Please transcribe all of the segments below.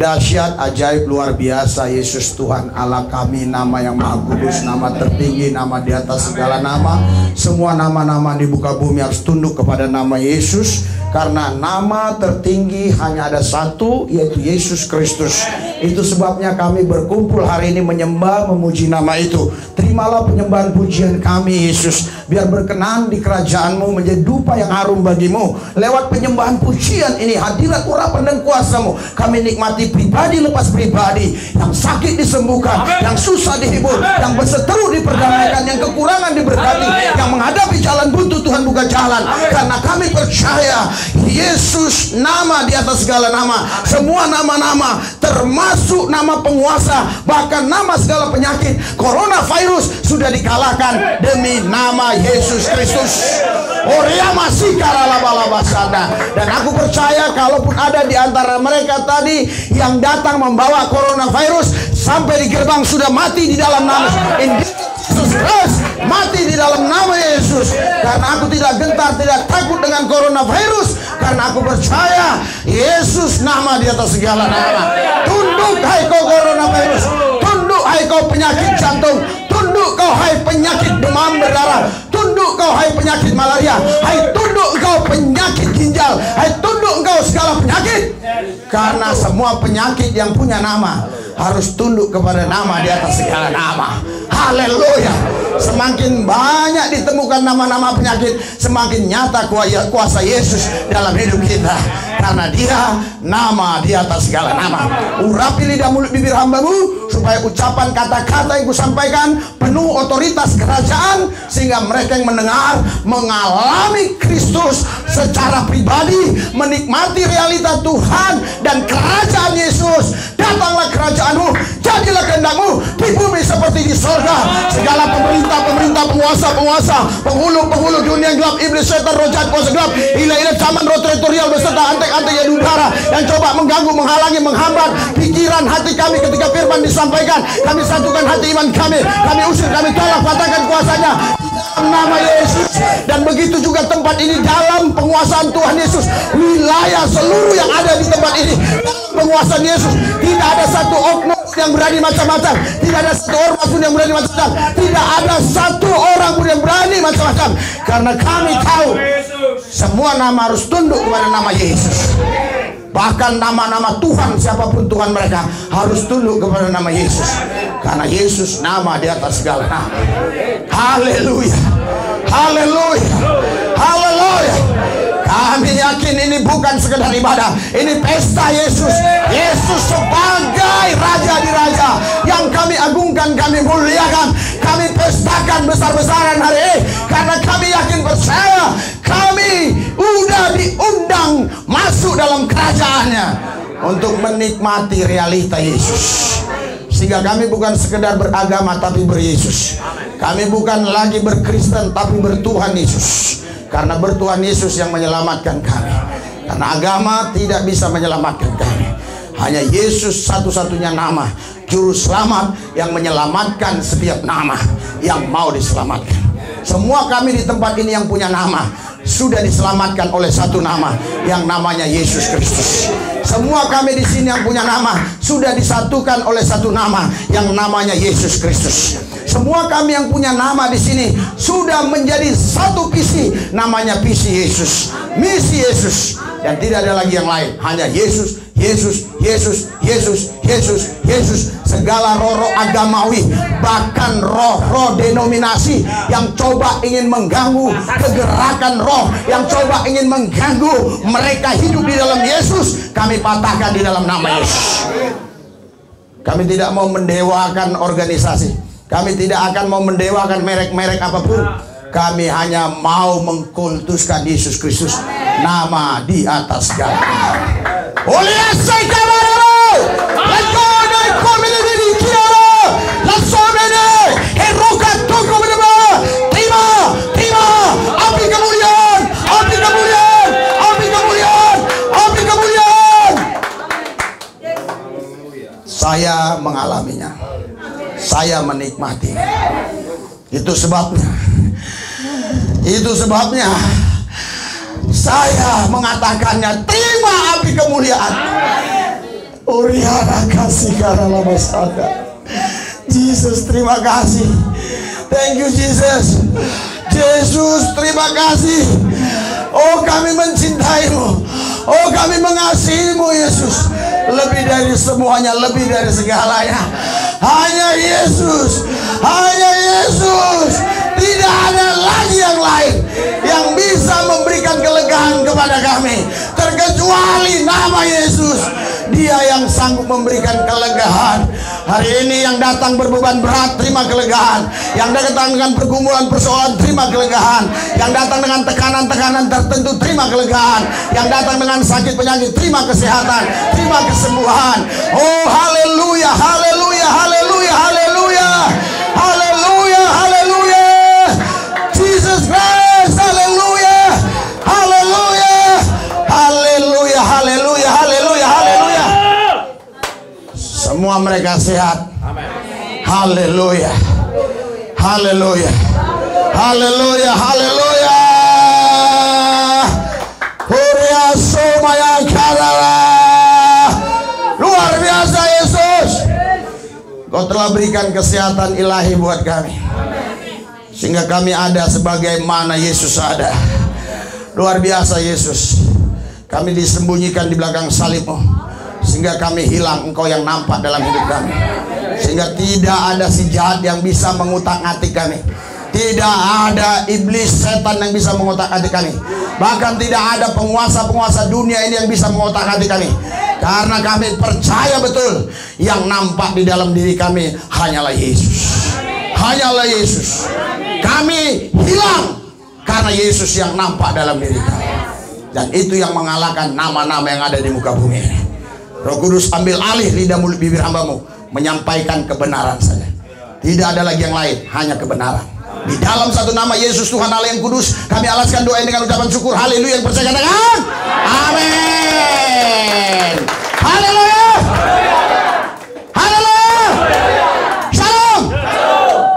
Dahsyat, ajaib, luar biasa Yesus Tuhan Allah kami, nama yang maha kudus, nama tertinggi, nama di atas segala nama. Semua nama-nama di muka bumi harus tunduk kepada nama Yesus, karena nama tertinggi hanya ada satu, yaitu Yesus Kristus. Itu sebabnya kami berkumpul hari ini menyembah, memuji nama itu. Terimalah penyembahan pujian kami Yesus, biar berkenan di kerajaan-Mu menjadi dupa yang harum bagimu. Lewat penyembahan pujian ini, hadirat urapan dan kuasa-Mu, kami nikmati pribadi lepas pribadi, yang sakit disembuhkan, yang susah dihibur, yang berseteru diperdamaikan, yang kekurangan diberkati, yang menghadapi jalan buntu Tuhan buka jalan. Karena kami percaya Yesus nama di atas segala nama. Semua nama-nama, termasuk nama penguasa, bahkan nama segala penyakit. Coronavirus sudah dikalahkan demi nama Yesus Kristus. Dan aku percaya kalaupun ada di antara mereka tadi yang datang membawa coronavirus, sampai di gerbang sudah mati di dalam nama Yesus Kristus, mati di dalam nama Yesus. Karena aku tidak gentar, tidak takut dengan coronavirus, karena aku percaya Yesus nama di atas segala nama. Tunduk hai kau coronavirus, tunduk hai kau penyakit jantung, tunduk kau hai penyakit demam berdarah, tunduk kau hai penyakit malaria, hai tunduk kau penyakit ginjal, hai tunduk kau segala penyakit. Karena semua penyakit yang punya nama harus tunduk kepada nama di atas segala nama. Haleluya. Semakin banyak ditemukan nama-nama penyakit, semakin nyata kuasa Yesus dalam hidup kita. Karena Dia nama di atas segala nama. Urapi lidah mulut bibir hamba-Mu, supaya ucapan kata-kata yang kusampaikan penuh otoritas kerajaan, sehingga mereka yang mendengar mengalami Kristus secara pribadi, menikmati realita Tuhan dan kerajaan Yesus. Datanglah kerajaan-Mu, jadilah kehendak-Mu di bumi seperti di sorga. Segala pemerintah, penguasa, penghulu dunia yang gelap, iblis, setan, roh jahat, kuasa gelap, ilah-ilah zaman, roh teritorial beserta antek-antek yang di udara yang coba mengganggu, menghalangi, menghambat pikiran hati kami ketika firman disampaikan. Kami satukan hati iman kami usir, kami tolak, patahkan kuasanya dalam nama Yesus. Dan begitu juga tempat ini dalam penguasaan Tuhan Yesus. Wilayah seluruh yang ada di tempat ini penguasaan Yesus. Tidak ada satu oknum yang berani macam-macam, tidak ada satu ormas pun yang berani macam-macam, tidak ada satu orang pun yang berani macam-macam. Karena kami tahu semua nama harus tunduk kepada nama Yesus. Bahkan nama-nama Tuhan, siapapun Tuhan mereka, harus tunduk kepada nama Yesus. Karena Yesus nama di atas segala nama. Haleluya, haleluya, haleluya. Kami yakin ini bukan sekedar ibadah, ini pesta Yesus. Yesus sebagai Raja di Raja yang kami agungkan, kami muliakan, kami pestakan besar-besaran hari ini. Karena kami yakin, percaya, kami udah diundang masuk dalam kerajaannya untuk menikmati realita Yesus. Sehingga kami bukan sekedar beragama tapi beryesus. Kami bukan lagi berkristen tapi bertuhan Yesus. Karena bertuhan Yesus yang menyelamatkan kami. Karena agama tidak bisa menyelamatkan kami. Hanya Yesus satu-satunya nama juru selamat yang menyelamatkan setiap nama yang mau diselamatkan. Semua kami di tempat ini yang punya nama sudah diselamatkan oleh satu nama yang namanya Yesus Kristus. Semua kami di sini yang punya nama sudah disatukan oleh satu nama yang namanya Yesus Kristus. Semua kami yang punya nama di sini sudah menjadi satu visi, namanya visi Yesus, misi Yesus, dan tidak ada lagi yang lain, hanya Yesus, Yesus, Yesus, Yesus, Yesus, Yesus. Segala roh-roh agamawi, bahkan roh-roh denominasi yang coba ingin mengganggu kegerakan roh, yang coba ingin mengganggu mereka hidup di dalam Yesus, kami patahkan di dalam nama Yesus. Kami tidak mau mendewakan organisasi. Kami tidak akan mau mendewakan merek-merek apapun. Kami hanya mau mengkultuskan Yesus Kristus, nama di atas segala nama. Terima api kemuliaan, api kemuliaan, api kemuliaan, api kemuliaan. Saya mengalaminya, saya menikmati. Itu sebabnya saya mengatakannya, terima api kemuliaan. Uriana kasih karena lama sadar. Jesus, terima kasih. Thank you Jesus. Yesus, terima kasih. Oh, kami mencintaimu. Oh, kami mengasihimu Yesus. Lebih dari semuanya, lebih dari segalanya. Hanya Yesus. Hanya Yesus. Tidak ada lagi yang lain yang bisa memberikan kelegaan kepada kami terkecuali nama Yesus. Dia yang sanggup memberikan kelegaan. Hari ini yang datang berbeban berat, terima kelegaan. Yang datang dengan pergumulan persoalan, terima kelegaan. Yang datang dengan tekanan-tekanan tertentu, terima kelegaan. Yang datang dengan sakit penyakit, terima kesehatan, terima kesembuhan. Oh, haleluya, haleluya, haleluya, haleluya, haleluya, haleluya. Jesus Christ, haleluya, haleluya, haleluya, haleluya, haleluya, haleluya. Semua mereka sehat. Haleluya, haleluya, haleluya, haleluya. Huria somaya kadara. Luar biasa Yesus. Kau telah berikan kesehatan ilahi buat kami, sehingga kami ada sebagaimana Yesus ada. Luar biasa Yesus. Kami disembunyikan di belakang salib-Mu, sehingga kami hilang, Engkau yang nampak dalam hidup kami. Sehingga tidak ada si jahat yang bisa mengutak-atik kami. Tidak ada iblis setan yang bisa mengutak-atik kami. Bahkan tidak ada penguasa-penguasa dunia ini yang bisa mengutak-atik kami. Karena kami percaya betul yang nampak di dalam diri kami hanyalah Yesus. Hanyalah Yesus. Kami hilang karena Yesus yang nampak dalam diri kami. Dan itu yang mengalahkan nama-nama yang ada di muka bumi ini. Roh Kudus, ambil alih lidah mulut bibir hamba-Mu, menyampaikan kebenaran saja. Tidak ada lagi yang lain, hanya kebenaran. Di dalam satu nama Yesus Tuhan Allah yang kudus, kami alaskan doa dengan ucapan syukur. Haleluya, yang percaya katakan amin. Haleluya, haleluya. Shalom.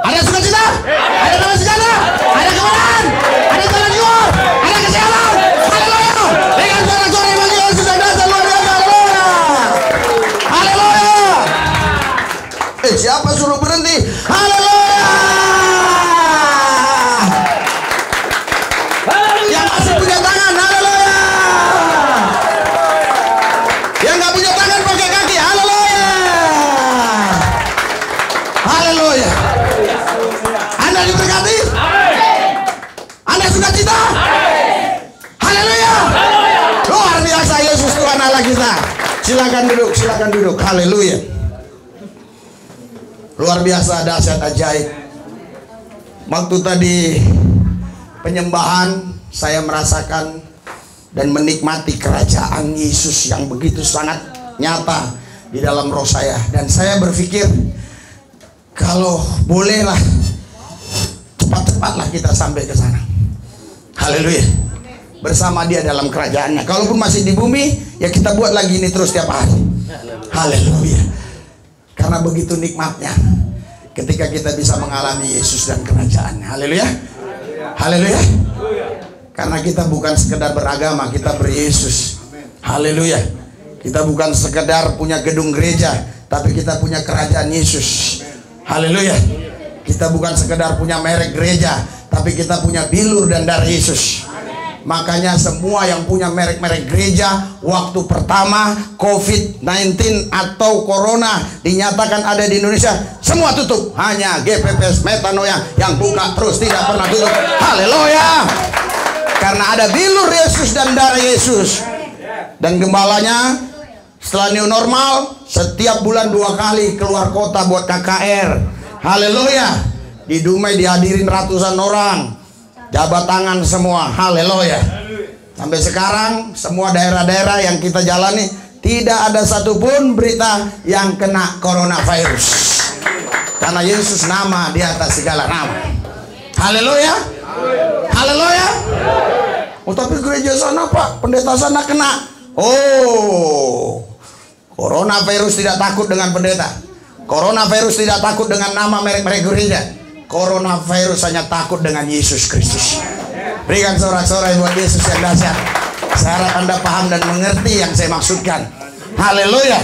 Ada sukacita, ada damai sejahtera, ada kemenangan, ada jalan keluar, ada kesehatan. Haleluya. Dengan suara-suara yang bagi Yesus yang dasar luar biasa. Haleluya. Haleluya. Siapa suruh berhenti? Haleluya. Yang masih punya tangan, haleluya. Yang nggak punya tangan pakai kaki, haleluya. Haleluya. Anda diberkati? Anda sukacita? Haleluya. Luar biasa Yesus Tuhan Allah kita. Silakan duduk, silakan duduk. Haleluya. Luar biasa, dahsyat, ajaib. Waktu tadi penyembahan, saya merasakan dan menikmati kerajaan Yesus yang begitu sangat nyata di dalam roh saya. Dan saya berpikir, kalau bolehlah cepat-cepatlah kita sampai ke sana. Haleluya. Bersama Dia dalam kerajaannya. Kalaupun masih di bumi, ya kita buat lagi ini terus tiap hari. Haleluya. Karena begitu nikmatnya ketika kita bisa mengalami Yesus dan kerajaannya. Haleluya. Haleluya. Karena kita bukan sekedar beragama, kita beryesus. Haleluya. Kita bukan sekedar punya gedung gereja, tapi kita punya kerajaan Yesus. Haleluya. Kita bukan sekedar punya merek gereja, tapi kita punya bilur dan darah Yesus. Makanya semua yang punya merek-merek gereja, waktu pertama COVID-19 atau Corona dinyatakan ada di Indonesia, semua tutup. Hanya GPPS Metanoia yang buka terus, tidak pernah tutup. Haleluya. Karena ada bilur Yesus dan darah Yesus. Dan gembalanya setelah new normal, setiap bulan 2 kali keluar kota buat KKR. Haleluya. Di Dumai dihadirin ratusan orang, jabat tangan semua. Haleluya. Sampai sekarang semua daerah-daerah yang kita jalani tidak ada satupun berita yang kena coronavirus. Karena Yesus nama di atas segala nama. Haleluya. Haleluya. Oh, tapi gereja sana Pak, pendeta sana kena. Oh, coronavirus tidak takut dengan pendeta. Coronavirus tidak takut dengan nama merek-merek gereja. Coronavirus hanya takut dengan Yesus Kristus. Berikan sorak-sorai buat Yesus yang dahsyat. Saya harap Anda paham dan mengerti yang saya maksudkan. Haleluya.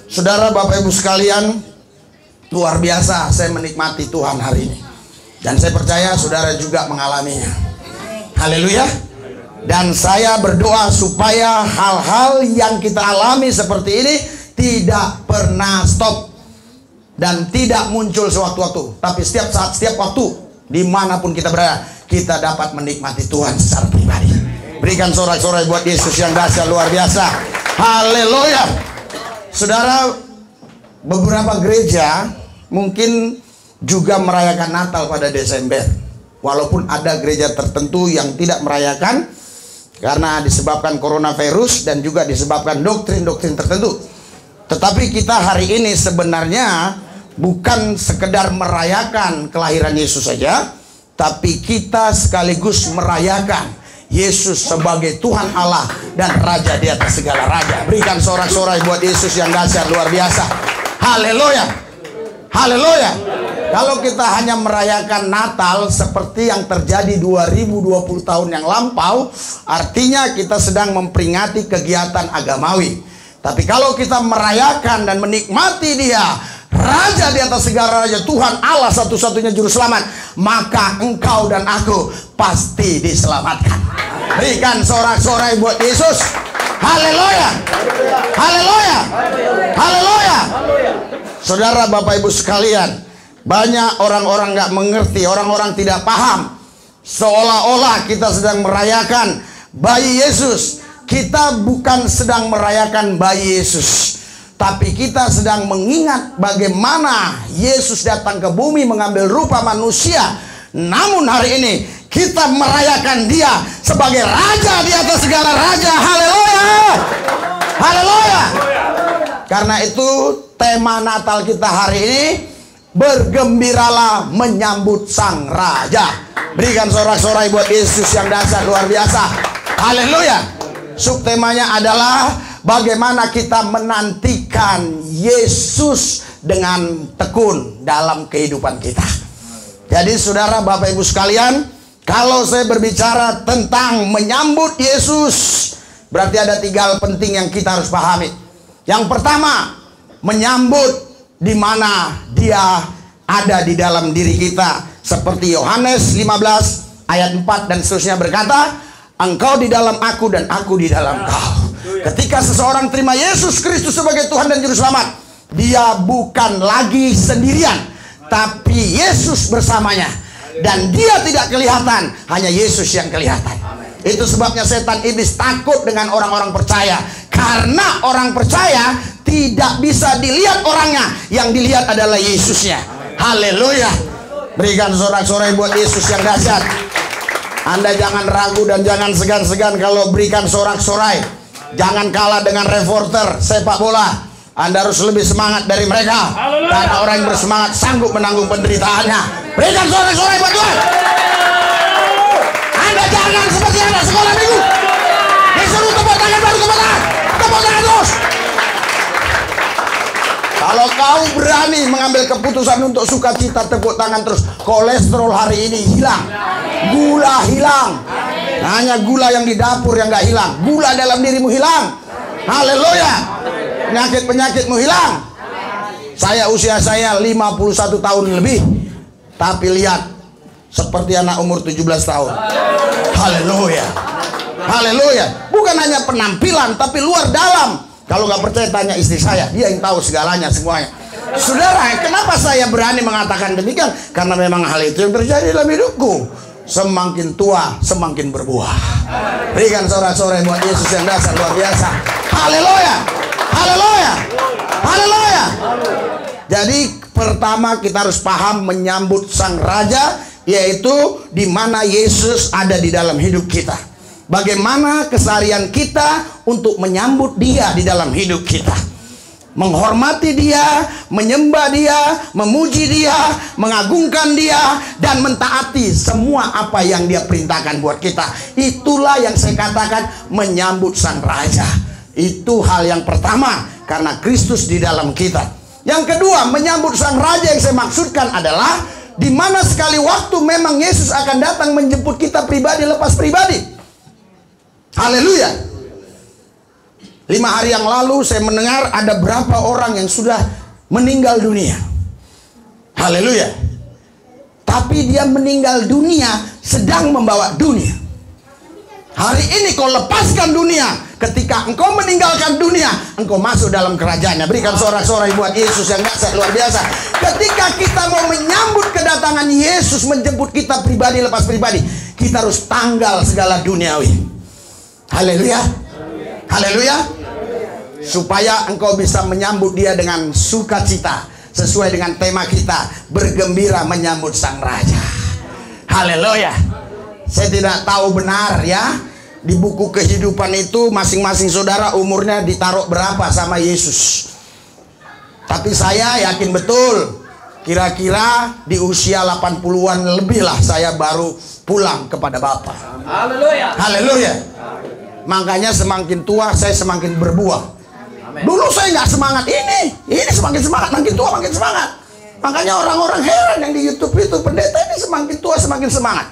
Saudara, Bapak Ibu sekalian, luar biasa saya menikmati Tuhan hari ini. Dan saya percaya saudara juga mengalaminya. Haleluya. Dan saya berdoa supaya hal-hal yang kita alami seperti ini tidak pernah stop dan tidak muncul sewaktu-waktu, tapi setiap saat, setiap waktu, dimanapun kita berada, kita dapat menikmati Tuhan secara pribadi. Berikan sorak-sorai buat Yesus yang dahsyat luar biasa. Haleluya. Saudara, beberapa gereja mungkin juga merayakan Natal pada Desember, walaupun ada gereja tertentu yang tidak merayakan karena disebabkan coronavirus dan juga disebabkan doktrin-doktrin tertentu. Tetapi kita hari ini sebenarnya bukan sekedar merayakan kelahiran Yesus saja, tapi kita sekaligus merayakan Yesus sebagai Tuhan Allah dan Raja di atas segala raja. Berikan sorak-sorai buat Yesus yang dahsyat luar biasa. Haleluya. Haleluya. Kalau kita hanya merayakan Natal seperti yang terjadi 2020 tahun yang lampau, artinya kita sedang memperingati kegiatan agamawi. Tapi kalau kita merayakan dan menikmati Dia, Raja di atas segala raja, Tuhan Allah satu-satunya juru selamat, maka engkau dan aku pasti diselamatkan. Berikan sorak-sorai buat Yesus. Haleluya. Haleluya. Haleluya. Saudara, Bapak Ibu sekalian, banyak orang-orang nggak mengerti, orang-orang tidak paham, seolah-olah kita sedang merayakan bayi Yesus. Kita bukan sedang merayakan bayi Yesus, tapi kita sedang mengingat bagaimana Yesus datang ke bumi mengambil rupa manusia. Namun hari ini kita merayakan Dia sebagai Raja di atas segala raja. Haleluya. Haleluya. Karena itu tema Natal kita hari ini, bergembiralah menyambut Sang Raja. Berikan sorak-sorai buat Yesus yang dahsyat luar biasa. Haleluya. Subtemanya adalah bagaimana kita menantikan Yesus dengan tekun dalam kehidupan kita. Jadi saudara, Bapak Ibu sekalian, kalau saya berbicara tentang menyambut Yesus, berarti ada 3 hal penting yang kita harus pahami. Yang pertama, menyambut di mana Dia ada di dalam diri kita. Seperti Yohanes 15 ayat 4 dan seterusnya berkata, engkau di dalam aku dan aku di dalam kau. Ketika seseorang terima Yesus Kristus sebagai Tuhan dan Juru Selamat, dia bukan lagi sendirian, tapi Yesus bersamanya. Dan dia tidak kelihatan, hanya Yesus yang kelihatan. Itu sebabnya setan iblis takut dengan orang-orang percaya. Karena orang percaya tidak bisa dilihat orangnya, yang dilihat adalah Yesusnya. Haleluya. Berikan sorak-sorai buat Yesus yang dahsyat. Anda jangan ragu dan jangan segan-segan kalau berikan sorak-sorai. Jangan kalah dengan reporter sepak bola. Anda harus lebih semangat dari mereka. Karena orang yang bersemangat sanggup menanggung penderitaannya. Berikan sorak-sorai buat Tuhan. Anda jangan seperti anak sekolah minggu. Disuruh tepuk tangan baru tepuk tangan. Tepuk tangan terus. Kalau kau berani mengambil keputusan untuk sukacita, tepuk tangan terus. Kolesterol hari ini hilang. Gula hilang. Hanya gula yang di dapur yang gak hilang. Gula dalam dirimu hilang. Haleluya. Penyakit-penyakitmu hilang. Usia saya 51 tahun lebih, tapi lihat seperti anak umur 17 tahun. Haleluya. Haleluya. Bukan hanya penampilan, tapi luar dalam. Kalau nggak percaya tanya istri saya, dia yang tahu segalanya semuanya. Saudara, kenapa saya berani mengatakan demikian? Karena memang hal itu yang terjadi dalam hidupku. Semakin tua, semakin berbuah. Berikan sorak-sorai buat Yesus yang dahsyat luar biasa. Haleluya. Haleluya. Haleluya. Jadi pertama kita harus paham menyambut Sang Raja, yaitu di mana Yesus ada di dalam hidup kita. Bagaimana keseharian kita untuk menyambut Dia di dalam hidup kita. Menghormati Dia, menyembah Dia, memuji Dia, mengagungkan Dia, dan mentaati semua apa yang Dia perintahkan buat kita. Itulah yang saya katakan menyambut Sang Raja. Itu hal yang pertama, karena Kristus di dalam kita. Yang kedua, menyambut Sang Raja yang saya maksudkan adalah di mana sekali waktu memang Yesus akan datang menjemput kita pribadi lepas pribadi. Haleluya. 5 hari yang lalu saya mendengar ada berapa orang yang sudah meninggal dunia. Haleluya. Tapi dia meninggal dunia sedang membawa dunia. Hari ini kau lepaskan dunia. Ketika engkau meninggalkan dunia, engkau masuk dalam kerajaannya. Berikan sorak-sorai buat Yesus yang dahsyat luar biasa. Ketika kita mau menyambut kedatangan Yesus, menjemput kita pribadi lepas pribadi, kita harus tanggal segala duniawi. Haleluya. Haleluya. Supaya engkau bisa menyambut dia dengan sukacita, sesuai dengan tema kita, bergembira menyambut Sang Raja. Haleluya. Saya tidak tahu benar ya, di buku kehidupan itu masing-masing saudara umurnya ditaruh berapa sama Yesus. Tapi saya yakin betul, kira-kira di usia 80-an lebih lah saya baru pulang kepada Bapa. Haleluya. Haleluya. Makanya semakin tua saya semakin berbuah. Dulu saya nggak semangat ini semakin semangat, makin tua makin semangat. Makanya orang-orang heran yang di YouTube itu, pendeta ini semakin tua semakin semangat.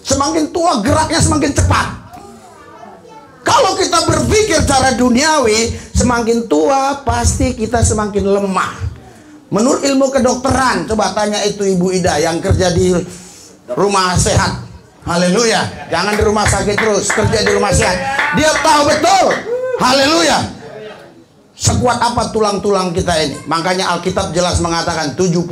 Semakin tua geraknya semakin cepat. Kalau kita berpikir cara duniawi, semakin tua pasti kita semakin lemah. Menurut ilmu kedokteran, coba tanya itu Ibu Ida yang kerja di rumah sehat. Haleluya. Jangan di rumah sakit terus, kerja di rumah sehat. Dia tahu betul. Haleluya. Sekuat apa tulang-tulang kita ini. Makanya Alkitab jelas mengatakan 70-80.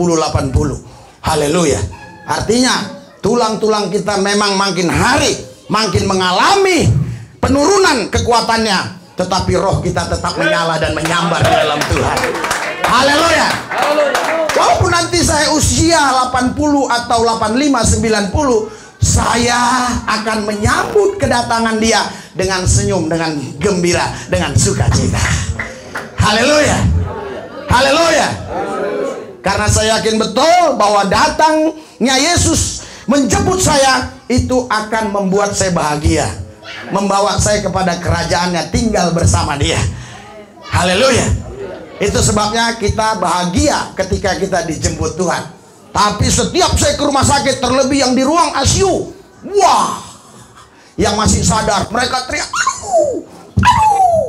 Haleluya. Artinya tulang-tulang kita memang makin hari makin mengalami penurunan kekuatannya, tetapi roh kita tetap menyala dan menyambar di dalam Tuhan. Haleluya. Walaupun nanti saya usia 80 atau 85, 90, saya akan menyambut kedatangan dia dengan senyum, dengan gembira, dengan sukacita. Haleluya. Haleluya. Karena saya yakin betul bahwa datangnya Yesus menjemput saya itu akan membuat saya bahagia, membawa saya kepada kerajaannya, tinggal bersama dia. Haleluya. Itu sebabnya kita bahagia ketika kita dijemput Tuhan. Tapi setiap saya ke rumah sakit, terlebih yang di ruang ICU, wah, yang masih sadar mereka teriak, aduh, aduh,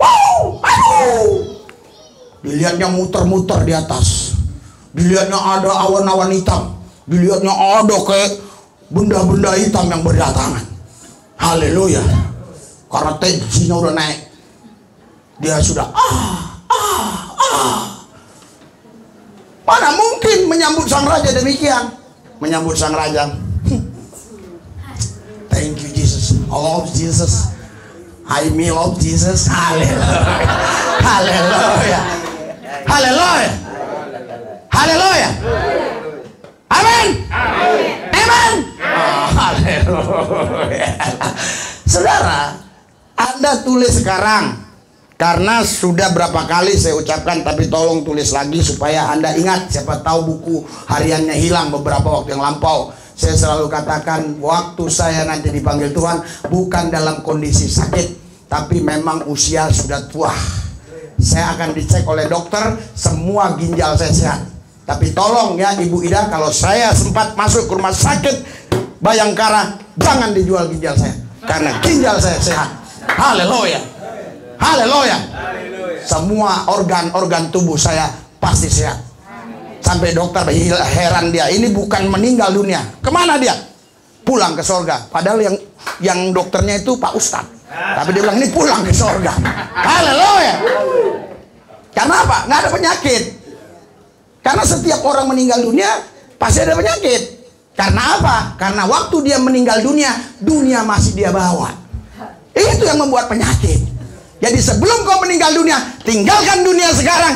aduh, aduh. Dilihatnya muter-muter di atas, dilihatnya ada awan-awan hitam, dilihatnya ada kayak benda-benda hitam yang berdatangan. Haleluya. Karena tensinya udah naik, dia sudah Mana mungkin menyambut Sang Raja demikian? Menyambut Sang Raja, thank you Jesus, I love Jesus, I love Jesus. Haleluya. Haleluya. Haleluya. Haleluya. Amin. Amin. Haleluya. Saudara, Anda tulis sekarang, karena sudah berapa kali saya ucapkan, tapi tolong tulis lagi supaya Anda ingat. Siapa tahu buku hariannya hilang beberapa waktu yang lampau. Saya selalu katakan, waktu saya nanti dipanggil Tuhan bukan dalam kondisi sakit, tapi memang usia sudah tua. Saya akan dicek oleh dokter, semua ginjal saya sehat. Tapi tolong ya Ibu Ida, kalau saya sempat masuk ke rumah sakit Bayangkara, jangan dijual ginjal saya, karena ginjal saya sehat. Haleluya. Haleluya. Semua organ-organ tubuh saya pasti sehat. Sampai dokter heran, dia ini bukan meninggal dunia. Kemana dia? Pulang ke sorga. Padahal yang dokternya itu Pak Ustadz, tapi dia bilang ini pulang ke sorga. Haleluya. Karena apa? Nggak ada penyakit. Karena setiap orang meninggal dunia pasti ada penyakit. Karena apa? Karena waktu dia meninggal dunia, dunia masih dia bawa. Itu yang membuat penyakit. Jadi sebelum kau meninggal dunia, tinggalkan dunia sekarang,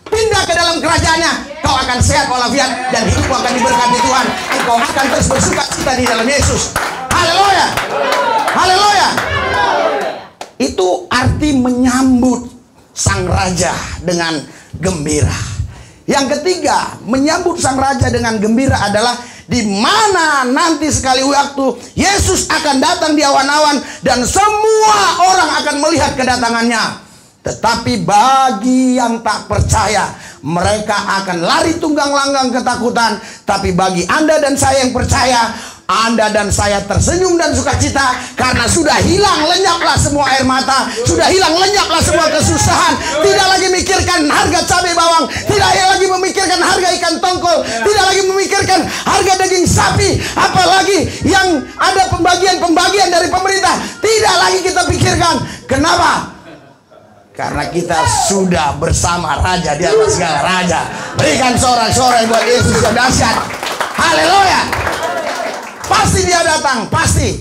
pindah ke dalam kerajaannya. Kau akan sehat walafiat dan hidupmu akan diberkati Tuhan. Engkau akan terus bersuka-cita di dalam Yesus. Haleluya. Haleluya. Itu arti menyambut Sang Raja dengan gembira. Yang ketiga, menyambut Sang Raja dengan gembira adalah di mana nanti sekali waktu Yesus akan datang di awan-awan dan semua orang akan melihat kedatangannya. Tetapi bagi yang tak percaya, mereka akan lari tunggang langgang ketakutan. Tapi bagi Anda dan saya yang percaya, Anda dan saya tersenyum dan sukacita karena sudah hilang lenyaplah semua air mata, sudah hilang lenyaplah semua kesusahan. Tidak lagi memikirkan harga cabai bawang, tidak lagi memikirkan harga ikan tongkol, tidak lagi memikirkan harga daging sapi, apalagi yang ada pembagian dari pemerintah. Tidak lagi kita pikirkan. Kenapa? Karena kita sudah bersama Raja di atas segala raja. Berikan sorak-sorai buat Yesus yang dahsyat. Haleluya. Pasti dia datang, pasti.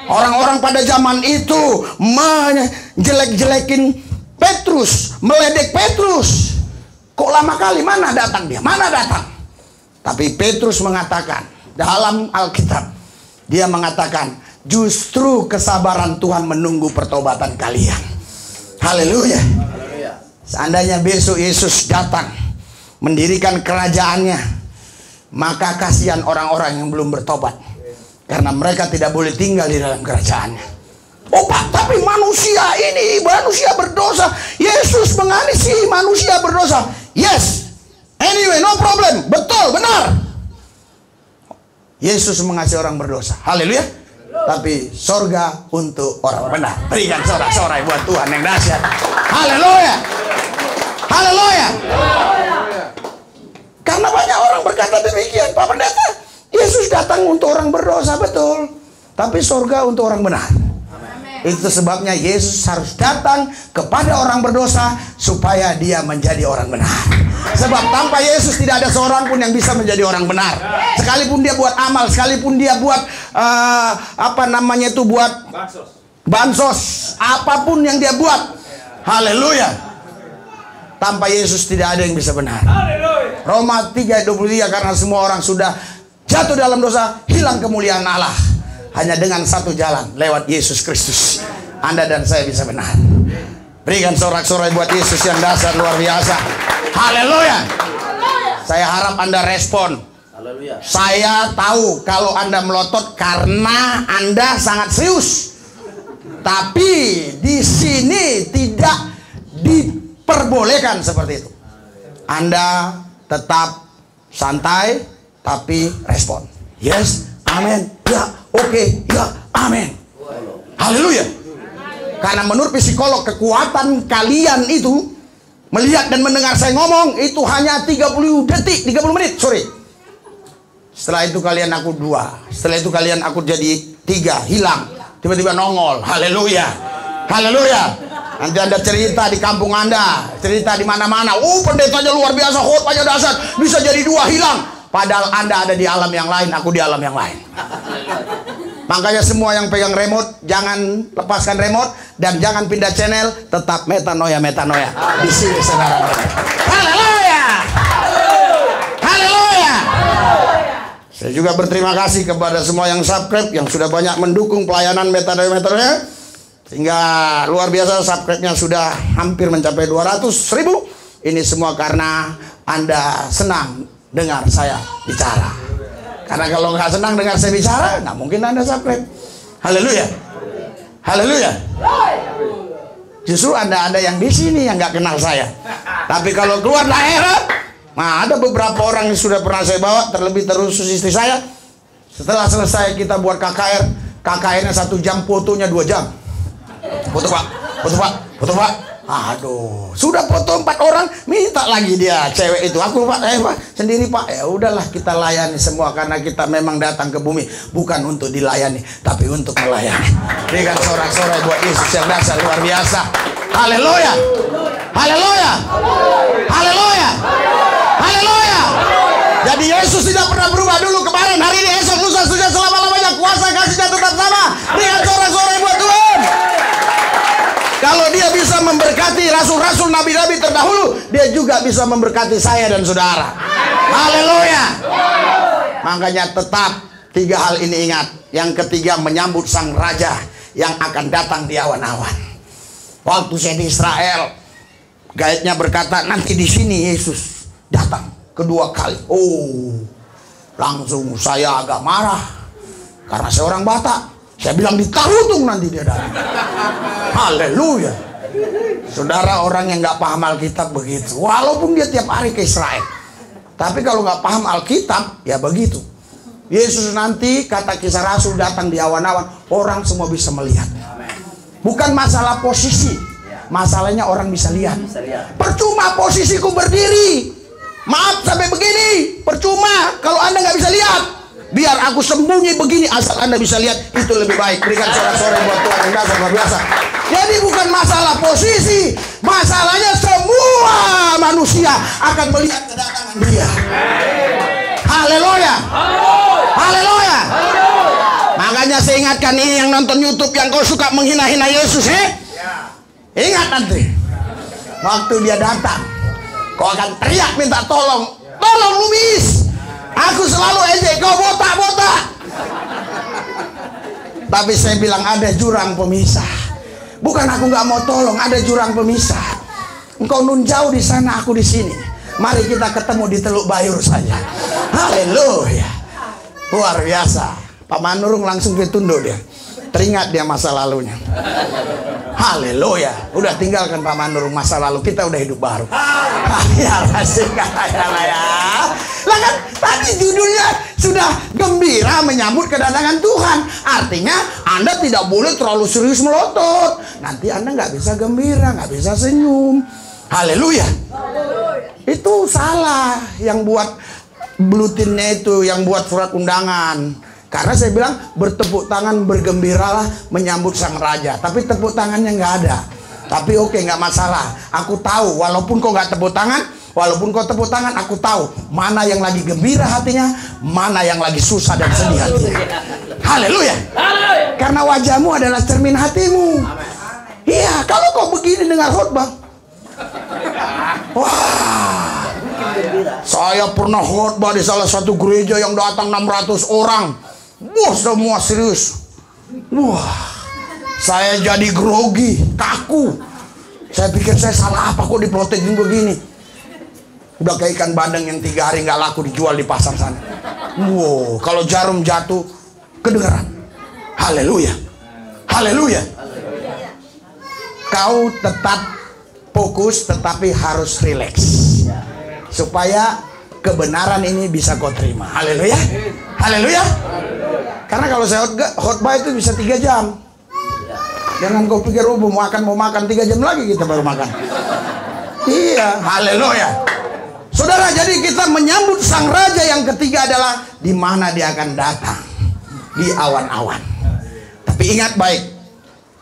Orang-orang pada zaman itu menjelek-jelekin Petrus, meledek Petrus. Kok lama kali, mana datang dia? Mana datang? Tapi Petrus mengatakan dalam Alkitab, dia mengatakan justru kesabaran Tuhan menunggu pertobatan kalian. Haleluya. Seandainya besok Yesus datang mendirikan kerajaannya, maka kasihan orang-orang yang belum bertobat, karena mereka tidak boleh tinggal di dalam kerajaannya. Oh Pak, tapi manusia ini manusia berdosa. Yesus mengasihi manusia berdosa. Yes, anyway, no problem. Betul, benar. Yesus mengasihi orang berdosa. Haleluya. Tapi sorga untuk orang benar. Berikan sorak-sorai buat Tuhan yang dahsyat. Haleluya. Haleluya. Karena banyak orang berkata demikian, Pak Pendeta, Yesus datang untuk orang berdosa, betul. Tapi surga untuk orang benar. Amen. Itu sebabnya Yesus harus datang kepada orang berdosa supaya dia menjadi orang benar. Sebab tanpa Yesus tidak ada seorang pun yang bisa menjadi orang benar. Sekalipun dia buat amal, sekalipun dia buat buat bansos, apapun yang dia buat. Haleluya. Tanpa Yesus tidak ada yang bisa benar. Roma 3:23, karena semua orang sudah jatuh dalam dosa, hilang kemuliaan Allah. Hanya dengan satu jalan, lewat Yesus Kristus, Anda dan saya bisa benar. Berikan sorak-sorai buat Yesus yang dahsyat luar biasa. Haleluya. Saya harap Anda respon. Saya tahu kalau Anda melotot karena Anda sangat serius. Tapi di sini tidak diperbolehkan seperti itu. Anda tetap santai tapi respon. Yes, amin. Ya, oke, ya, amin. Haleluya. Karena menurut psikolog, kekuatan kalian itu melihat dan mendengar saya ngomong itu hanya 30 detik, 30 menit, sorry. Setelah itu kalian aku 2, setelah itu kalian aku jadi 3, hilang, tiba-tiba nongol. Haleluya. Haleluya. Nanti Anda cerita di kampung Anda, cerita di mana-mana. Oh, pendetanya luar biasa, khotbahnya dahsyat, bisa jadi 2 hilang. Padahal Anda ada di alam yang lain, aku di alam yang lain. Makanya semua yang pegang remote, jangan lepaskan remote dan jangan pindah channel, tetap metanoia. Di sini saudara. Haleluya. Haleluya. Saya juga berterima kasih kepada semua yang subscribe, yang sudah banyak mendukung pelayanan metanoia. Sehingga luar biasa, subscribe-nya sudah hampir mencapai 200.000. Ini semua karena Anda senang dengar saya bicara. Karena kalau nggak senang dengar saya bicara, nggak mungkin Anda subscribe. Haleluya. Haleluya. Justru Anda yang di sini yang nggak kenal saya. Tapi kalau keluar daerah, nah ada beberapa orang yang sudah pernah saya bawa, terlebih terusus istri saya. Setelah selesai kita buat KKR-nya 1 jam, fotonya 2 jam. Foto pak, foto pak, foto pak. Aduh, sudah foto 4 orang, minta lagi dia cewek itu. Aku pak, pak sendiri pak. Ya udahlah, kita layani semua karena kita memang datang ke bumi bukan untuk dilayani, tapi untuk melayani. Berikan sorak-sorai buat Yesus yang dahsyat luar biasa. Haleluya, haleluya, haleluya, haleluya. Jadi Yesus tidak pernah berubah, dulu, kemarin, hari ini, esok, lusa, sudah selama-lamanya. Kuasa kasihnya tetap sama. Berikan sorak-sorai buat Tuhan. Kalau dia bisa memberkati rasul-rasul, nabi-nabi terdahulu, dia juga bisa memberkati saya dan saudara. Haleluya. Makanya tetap 3 hal ini ingat. Yang ketiga, menyambut sang raja yang akan datang di awan-awan. Waktu saya di Israel, guide-nya berkata, nanti di sini Yesus datang kedua kali. Oh, langsung saya agak marah karena saya orang Batak. Saya bilang di Tarutung nanti dia datang. Haleluya. Saudara, orang yang nggak paham Alkitab begitu. Walaupun dia tiap hari ke Israel, tapi kalau nggak paham Alkitab, ya begitu. Yesus nanti, kata Kisah Rasul, datang di awan-awan, orang semua bisa melihat. Bukan masalah posisi, masalahnya orang bisa lihat. Percuma posisiku berdiri, maaf sampai begini, percuma kalau Anda nggak bisa lihat. Biar aku sembunyi begini, asal Anda bisa lihat, itu lebih baik. Berikan sorak-sorai buat Tuhan yang dasar luar biasa. Jadi bukan masalah posisi, masalahnya semua manusia akan melihat kedatangan Dia. Haleluya, haleluya. Makanya saya ingatkan ini yang nonton YouTube, yang kau suka menghina-hina Yesus, ingat nanti waktu Dia datang, kau akan teriak minta tolong, tolong Lumis, aku selalu ejek kau botak-botak. Tapi saya bilang ada jurang pemisah. Bukan aku nggak mau tolong, ada jurang pemisah. Engkau nun jauh di sana, aku di sini. Mari kita ketemu di Teluk Bayur saja. Haleluya, luar biasa. Pak Manurung langsung ditunduk dia. Teringat dia masa lalunya. Haleluya. Udah tinggalkan Pak Manurung masa lalu, kita udah hidup baru. Ya asik ya. Lah kan tadi judulnya sudah gembira menyambut kedatangan Tuhan. Artinya Anda tidak boleh terlalu serius melotot. Nanti Anda nggak bisa gembira, nggak bisa senyum. Haleluya. Itu salah yang buat blutinnya itu, yang buat surat undangan. Karena saya bilang bertepuk tangan, bergembiralah menyambut sang raja. Tapi tepuk tangannya nggak ada. Tapi oke, nggak masalah. Aku tahu walaupun kau nggak tepuk tangan, walaupun kau tepuk tangan, aku tahu mana yang lagi gembira hatinya, mana yang lagi susah dan sedih hatinya. Haleluya. Karena wajahmu adalah cermin hatimu. Iya, kalau kau begini dengar khotbah, wah, saya pernah khotbah di salah satu gereja yang datang 600 orang. Wah, semua serius. Wah, saya jadi grogi, kaku. Saya pikir saya salah apa kok diprotekin begini. Udah kayak ikan bandeng yang 3 hari nggak laku dijual di pasar sana. Wow, kalau jarum jatuh kedengaran. Haleluya, haleluya. Kau tetap fokus, tetapi harus rileks supaya kebenaran ini bisa kau terima. Haleluya, haleluya. Karena kalau saya khotbah itu bisa 3 jam. Jangan kau pikir mau makan 3 jam lagi kita baru makan. Iya, haleluya. Saudara, jadi kita menyambut sang raja yang ketiga adalah di mana dia akan datang, di awan-awan. Tapi ingat baik,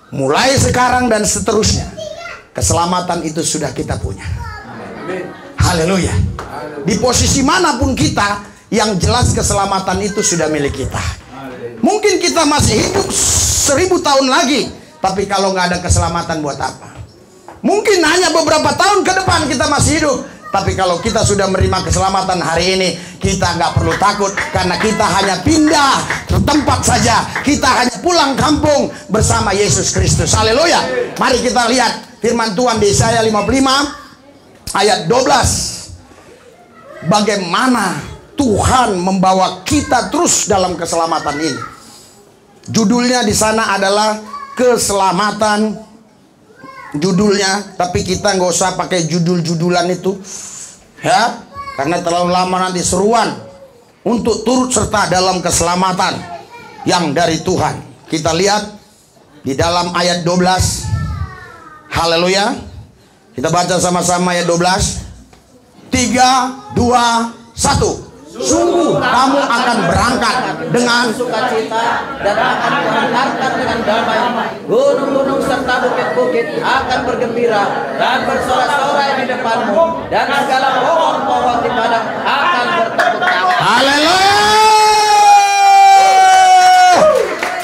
mulai sekarang dan seterusnya, keselamatan itu sudah kita punya. Haleluya. Di posisi manapun kita, yang jelas keselamatan itu sudah milik kita. Mungkin kita masih hidup 1000 tahun lagi, tapi kalau nggak ada keselamatan buat apa? Mungkin hanya beberapa tahun ke depan kita masih hidup, tapi kalau kita sudah menerima keselamatan hari ini, kita nggak perlu takut, karena kita hanya pindah ke tempat saja. Kita hanya pulang kampung bersama Yesus Kristus. Haleluya. Mari kita lihat firman Tuhan di Yesaya 55 ayat 12. Bagaimana Tuhan membawa kita terus dalam keselamatan ini. Judulnya di sana adalah keselamatan. Judulnya, tapi kita nggak usah pakai judul-judulan itu, ya, karena terlalu lama nanti seruan untuk turut serta dalam keselamatan yang dari Tuhan. Kita lihat di dalam ayat 12. Haleluya. Kita baca sama-sama ayat 12. 3, 2, 1. Sungguh kamu akan berangkat dengan sukacita dan akan kuhantarkan dengan damai. Gunung-gunung serta bukit-bukit akan bergembira dan bersorak-sorai di depanmu, dan segala pohon-pohon di padang akan bertepuk tangan. Haleluya.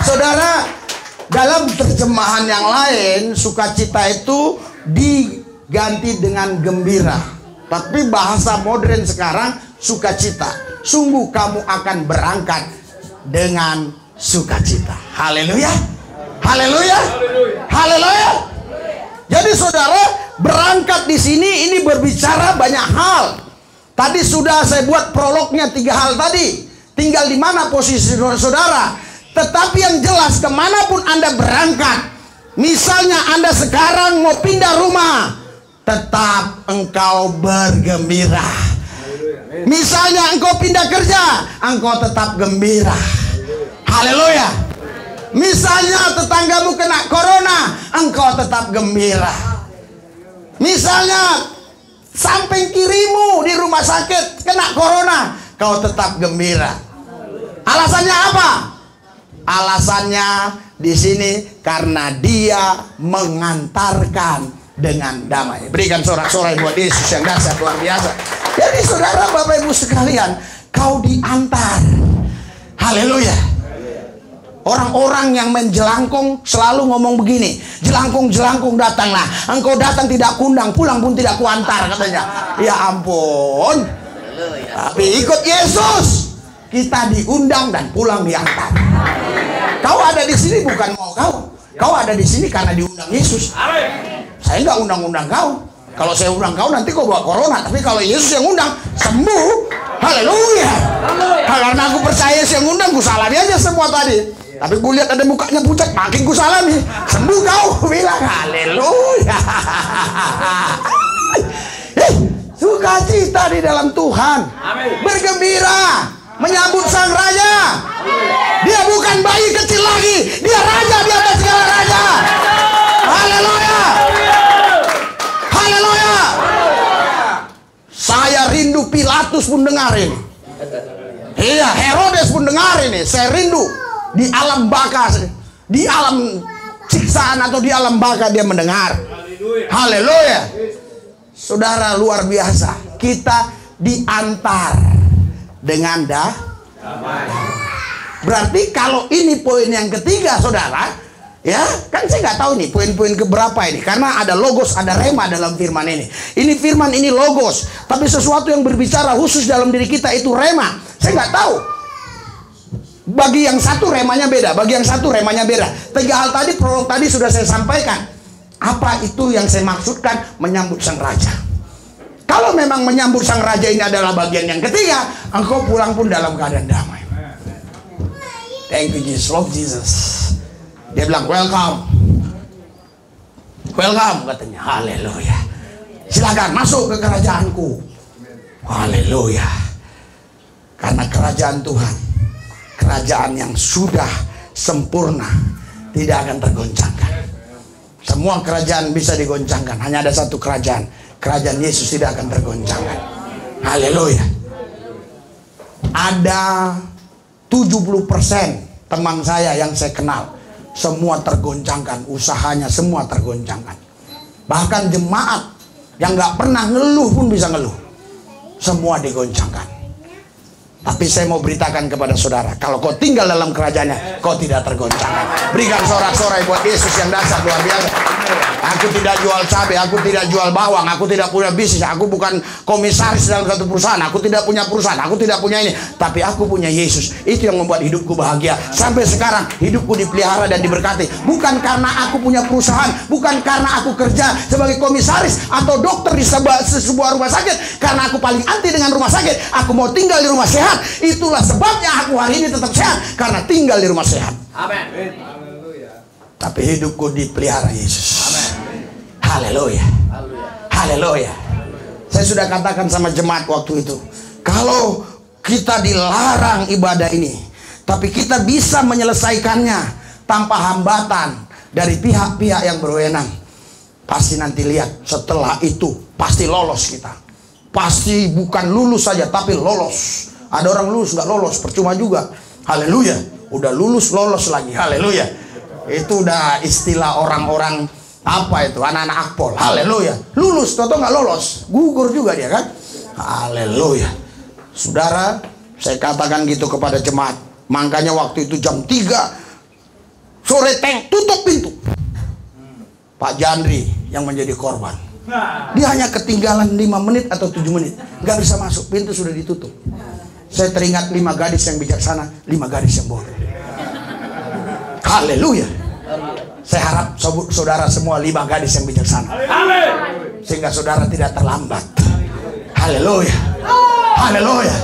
Saudara, dalam terjemahan yang lain sukacita itu diganti dengan gembira. Tapi bahasa modern sekarang sukacita. Sungguh kamu akan berangkat dengan sukacita. Haleluya. Haleluya. Haleluya. Jadi saudara, berangkat di sini ini berbicara banyak hal. Tadi sudah saya buat prolognya 3 hal tadi. Tinggal di mana posisi saudara. Tetapi yang jelas kemanapun Anda berangkat, misalnya Anda sekarang mau pindah rumah, tetap engkau bergembira. Misalnya engkau pindah kerja, engkau tetap gembira. Haleluya. Misalnya tetanggamu kena corona, engkau tetap gembira. Misalnya samping kirimu di rumah sakit kena corona, kau tetap gembira. Alasannya apa? Alasannya di sini karena dia mengantarkan dengan damai. Berikan sorak-sorai buat Yesus yang dahsyat luar biasa. Jadi saudara, Bapak Ibu sekalian, kau diantar. Haleluya. Orang-orang yang menjelangkung selalu ngomong begini, jelangkung datanglah. Engkau datang tidak kundang, pulang pun tidak kuantar, katanya. Ya ampun. Tapi ikut Yesus, kita diundang dan pulang diantar. Kau ada di sini bukan mau kau ada di sini karena diundang Yesus. Saya nggak undang-undang kau. Kalau saya undang kau nanti kau bawa corona. Tapi kalau Yesus yang undang, sembuh. Haleluya. Karena aku percaya Yesus yang undang, ku salami aja semua tadi. Tapi gue lihat ada mukanya pucat, makin gue salami. Sembuh kau, bilang haleluya. Sukacita di dalam Tuhan. Bergembira menyambut sang raja. Dia bukan bayi kecil lagi, dia raja di atas segala raja. Haleluya. Haleluya. Saya rindu Pilatus pun dengar ini. Iya, Herodes pun dengar ini. Saya rindu. Di alam baka, di alam siksaan atau di alam baka dia mendengar. Haleluya. Saudara, luar biasa. Kita diantar dengan damai. Berarti kalau ini poin yang ketiga, saudara, ya kan saya nggak tahu nih poin-poin keberapa ini, karena ada logos, ada rema dalam firman ini. Ini firman, ini logos, tapi sesuatu yang berbicara khusus dalam diri kita itu rema. Saya nggak tahu. Bagi yang satu remanya beda, bagi yang satu remanya beda. Tiga hal tadi, prolog tadi sudah saya sampaikan. Apa itu yang saya maksudkan menyambut sang raja? Kalau memang menyambut sang raja ini adalah bagian yang ketiga, engkau pulang pun dalam keadaan damai. Thank you Jesus, love Jesus. Dia bilang welcome, welcome katanya. Haleluya. Silakan masuk ke kerajaanku. Haleluya. Karena kerajaan Tuhan, kerajaan yang sudah sempurna, tidak akan tergoncangkan. Semua kerajaan bisa digoncangkan, hanya ada satu kerajaan, kerajaan Yesus tidak akan tergoncangkan. Haleluya. Ada 70% teman saya yang saya kenal, semua tergoncangkan, usahanya semua tergoncangkan. Bahkan jemaat yang gak pernah ngeluh pun bisa ngeluh, semua digoncangkan. Tapi saya mau beritakan kepada saudara, kalau kau tinggal dalam kerajaannya, kau tidak tergoncangkan. Berikan sorak-sorai buat Yesus yang dahsyat luar biasa. Aku tidak jual cabai, aku tidak jual bawang, aku tidak punya bisnis, aku bukan komisaris dalam satu perusahaan, aku tidak punya perusahaan, aku tidak punya ini, tapi aku punya Yesus. Itu yang membuat hidupku bahagia. Sampai sekarang hidupku dipelihara dan diberkati. Bukan karena aku punya perusahaan, bukan karena aku kerja sebagai komisaris atau dokter di sebuah rumah sakit, karena aku paling anti dengan rumah sakit. Aku mau tinggal di rumah sehat. Itulah sebabnya aku hari ini tetap sehat, karena tinggal di rumah sehat. Amin. Tapi hidupku dipelihara Yesus. Haleluya. Haleluya. Saya sudah katakan sama jemaat waktu itu, kalau kita dilarang ibadah ini, tapi kita bisa menyelesaikannya tanpa hambatan dari pihak-pihak yang berwenang, pasti nanti lihat setelah itu pasti lolos kita. Pasti bukan lulus saja, tapi lolos. Ada orang lulus nggak lolos, percuma juga. Haleluya. Udah lulus lolos lagi. Haleluya. Itu udah istilah orang-orang apa itu, anak-anak akpol. Haleluya. Lulus atau nggak lolos, gugur juga dia kan. Haleluya. Saudara, saya katakan gitu kepada jemaat. Makanya waktu itu jam 3 sore tutup pintu. Pak Jandri yang menjadi korban, dia hanya ketinggalan 5 menit atau 7 menit, nggak bisa masuk, pintu sudah ditutup. Saya teringat 5 gadis yang bijaksana, 5 gadis yang bodoh. Haleluya. Saya harap saudara semua 5 gadis yang bijaksana, sehingga saudara tidak terlambat. Haleluya. Haleluya.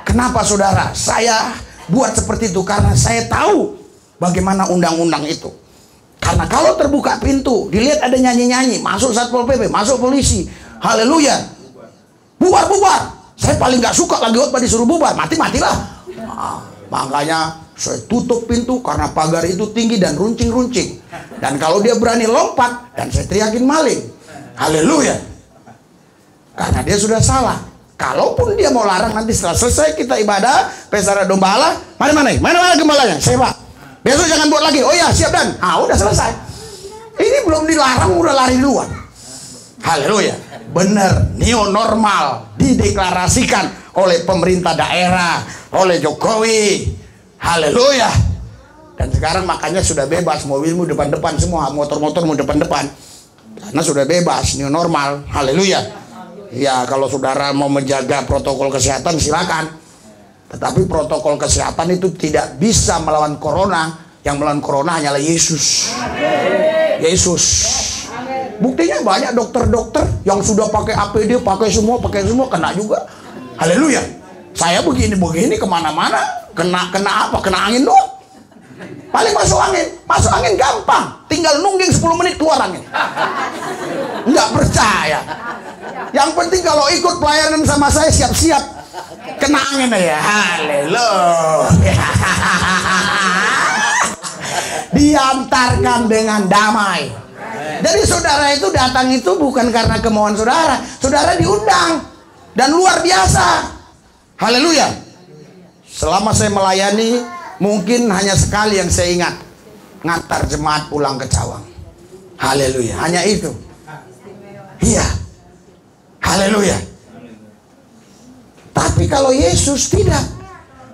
Kenapa saudara saya buat seperti itu? Karena saya tahu bagaimana undang-undang itu. Karena kalau terbuka pintu, dilihat ada nyanyi-nyanyi, masuk Satpol PP, masuk polisi. Haleluya. Bubar-bubar. Saya paling nggak suka lagi khotbah disuruh bubar, matilah. Nah, makanya saya tutup pintu karena pagar itu tinggi dan runcing-runcing. Dan kalau dia berani lompat, dan saya teriakin maling. Haleluya. Karena dia sudah salah. Kalaupun dia mau larang, nanti setelah selesai kita ibadah pesta domba Allah, mana gembalanya? Saya Pak, besok jangan buat lagi. Oh ya, siap Dan. Udah selesai. Ini belum dilarang udah lari duluan. Haleluya. Benar, new normal dideklarasikan oleh pemerintah daerah, oleh Jokowi. Haleluya. Dan sekarang makanya sudah bebas, mobilmu depan-depan semua, motor-motormu depan-depan. Karena sudah bebas, new normal. Haleluya. Ya, kalau saudara mau menjaga protokol kesehatan silakan. Tetapi protokol kesehatan itu tidak bisa melawan corona. Yang melawan corona hanyalah Yesus. Yesus. Buktinya banyak dokter-dokter yang sudah pakai APD, pakai semua kena juga. Haleluya. Saya begini kemana-mana kena apa? Kena angin doang. Paling masuk angin gampang. Tinggal nungging 10 menit keluar angin. Nggak percaya. Yang penting kalau ikut pelayanan sama saya siap-siap kena angin ya. Haleluya. Diantarkan dengan damai. Jadi saudara itu datang itu bukan karena kemauan saudara. Saudara diundang. Dan luar biasa. Haleluya. Selama saya melayani, mungkin hanya sekali yang saya ingat. Ngantar jemaat pulang ke Cawang. Haleluya. Hanya itu. Iya. Haleluya. Tapi kalau Yesus tidak.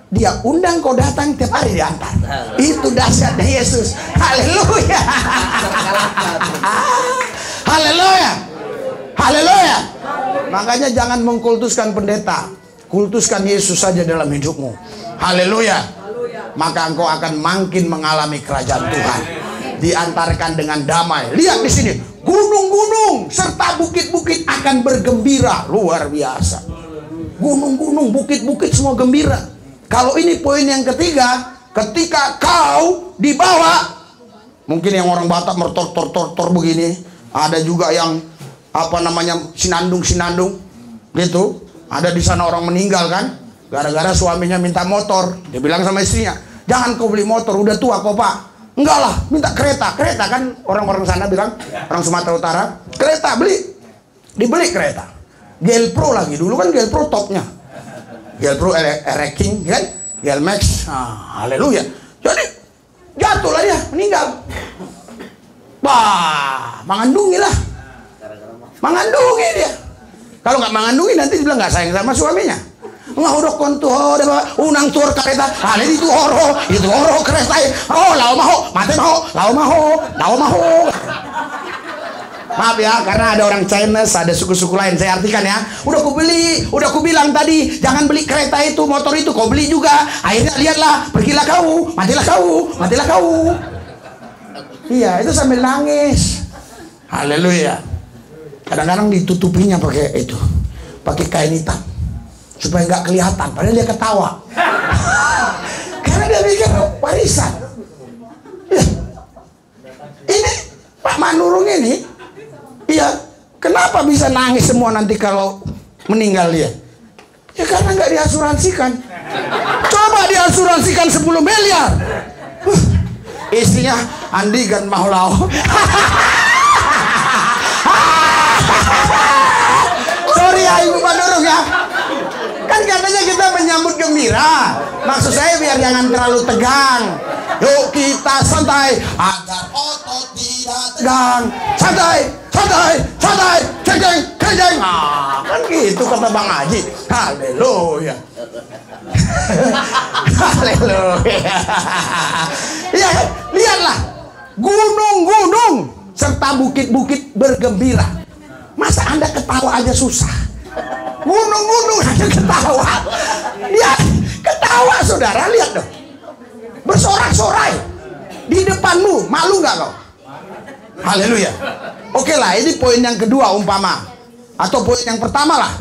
Dia undang kau datang tiap hari diantar. Itu dahsyatnya Yesus. Haleluya. Haleluya. Haleluya. Makanya jangan mengkultuskan pendeta. Kultuskan Yesus saja dalam hidupmu. Haleluya. Maka engkau akan makin mengalami kerajaan Tuhan. Diantarkan dengan damai. Lihat di sini, gunung-gunung serta bukit-bukit akan bergembira. Luar biasa. Gunung-gunung, bukit-bukit semua gembira. Kalau ini poin yang ketiga, ketika kau dibawa, mungkin yang orang Batak mertor begini, ada juga yang sinandung gitu. Ada di sana orang meninggal kan, gara-gara suaminya minta motor. Dia bilang sama istrinya, jangan kau beli motor, udah tua kau Pak. Enggak lah, minta kereta kan orang-orang sana bilang, orang Sumatera Utara, kereta dibeli kereta. GL Pro lagi, dulu kan GL Pro topnya. GL Pro King kan, GL Max. Haleluya. Jadi jatuhlah dia, meninggal. Mengandungi dia. Kalau nggak mengandungi nanti dia bilang nggak sayang sama suaminya. Nggak udah kontuh, unang tur kereta, itu horo kereta. Lau maho. Maaf ya, karena ada orang Chinese, ada suku-suku lain. Saya artikan ya. Udah ku bilang tadi, jangan beli kereta itu, motor itu, kau beli juga. Akhirnya lihatlah, pergilah kau, matilah kau. Iya, itu sambil nangis. Haleluya. Kadang-kadang ditutupinya pakai kain hitam supaya nggak kelihatan. Padahal dia ketawa. Karena dia pikir warisan. Ya. Ini Pak Manurung ini, iya, kenapa bisa nangis semua nanti kalau meninggal dia? Ya karena nggak diasuransikan. Coba diasuransikan 10 miliar. Istrinya Andi gan Maulau. Sorry ya Ibu Manurung ya. Kan katanya kita menyambut gembira. Maksud saya biar jangan terlalu tegang. Yuk kita santai agar otot tidak tegang. Santai. Kejeng. Kan gitu kata Bang Haji. Haleluya. Haleluya. Ya, lihatlah. Gunung-gunung serta bukit-bukit bergembira. Masa Anda ketawa aja susah? Gunung-gunung aja ketawa. Dia ketawa saudara, lihat dong. Bersorak-sorai di depanmu, malu nggak kau? Haleluya. Oke lah, ini poin yang kedua umpama. Atau poin yang pertama lah.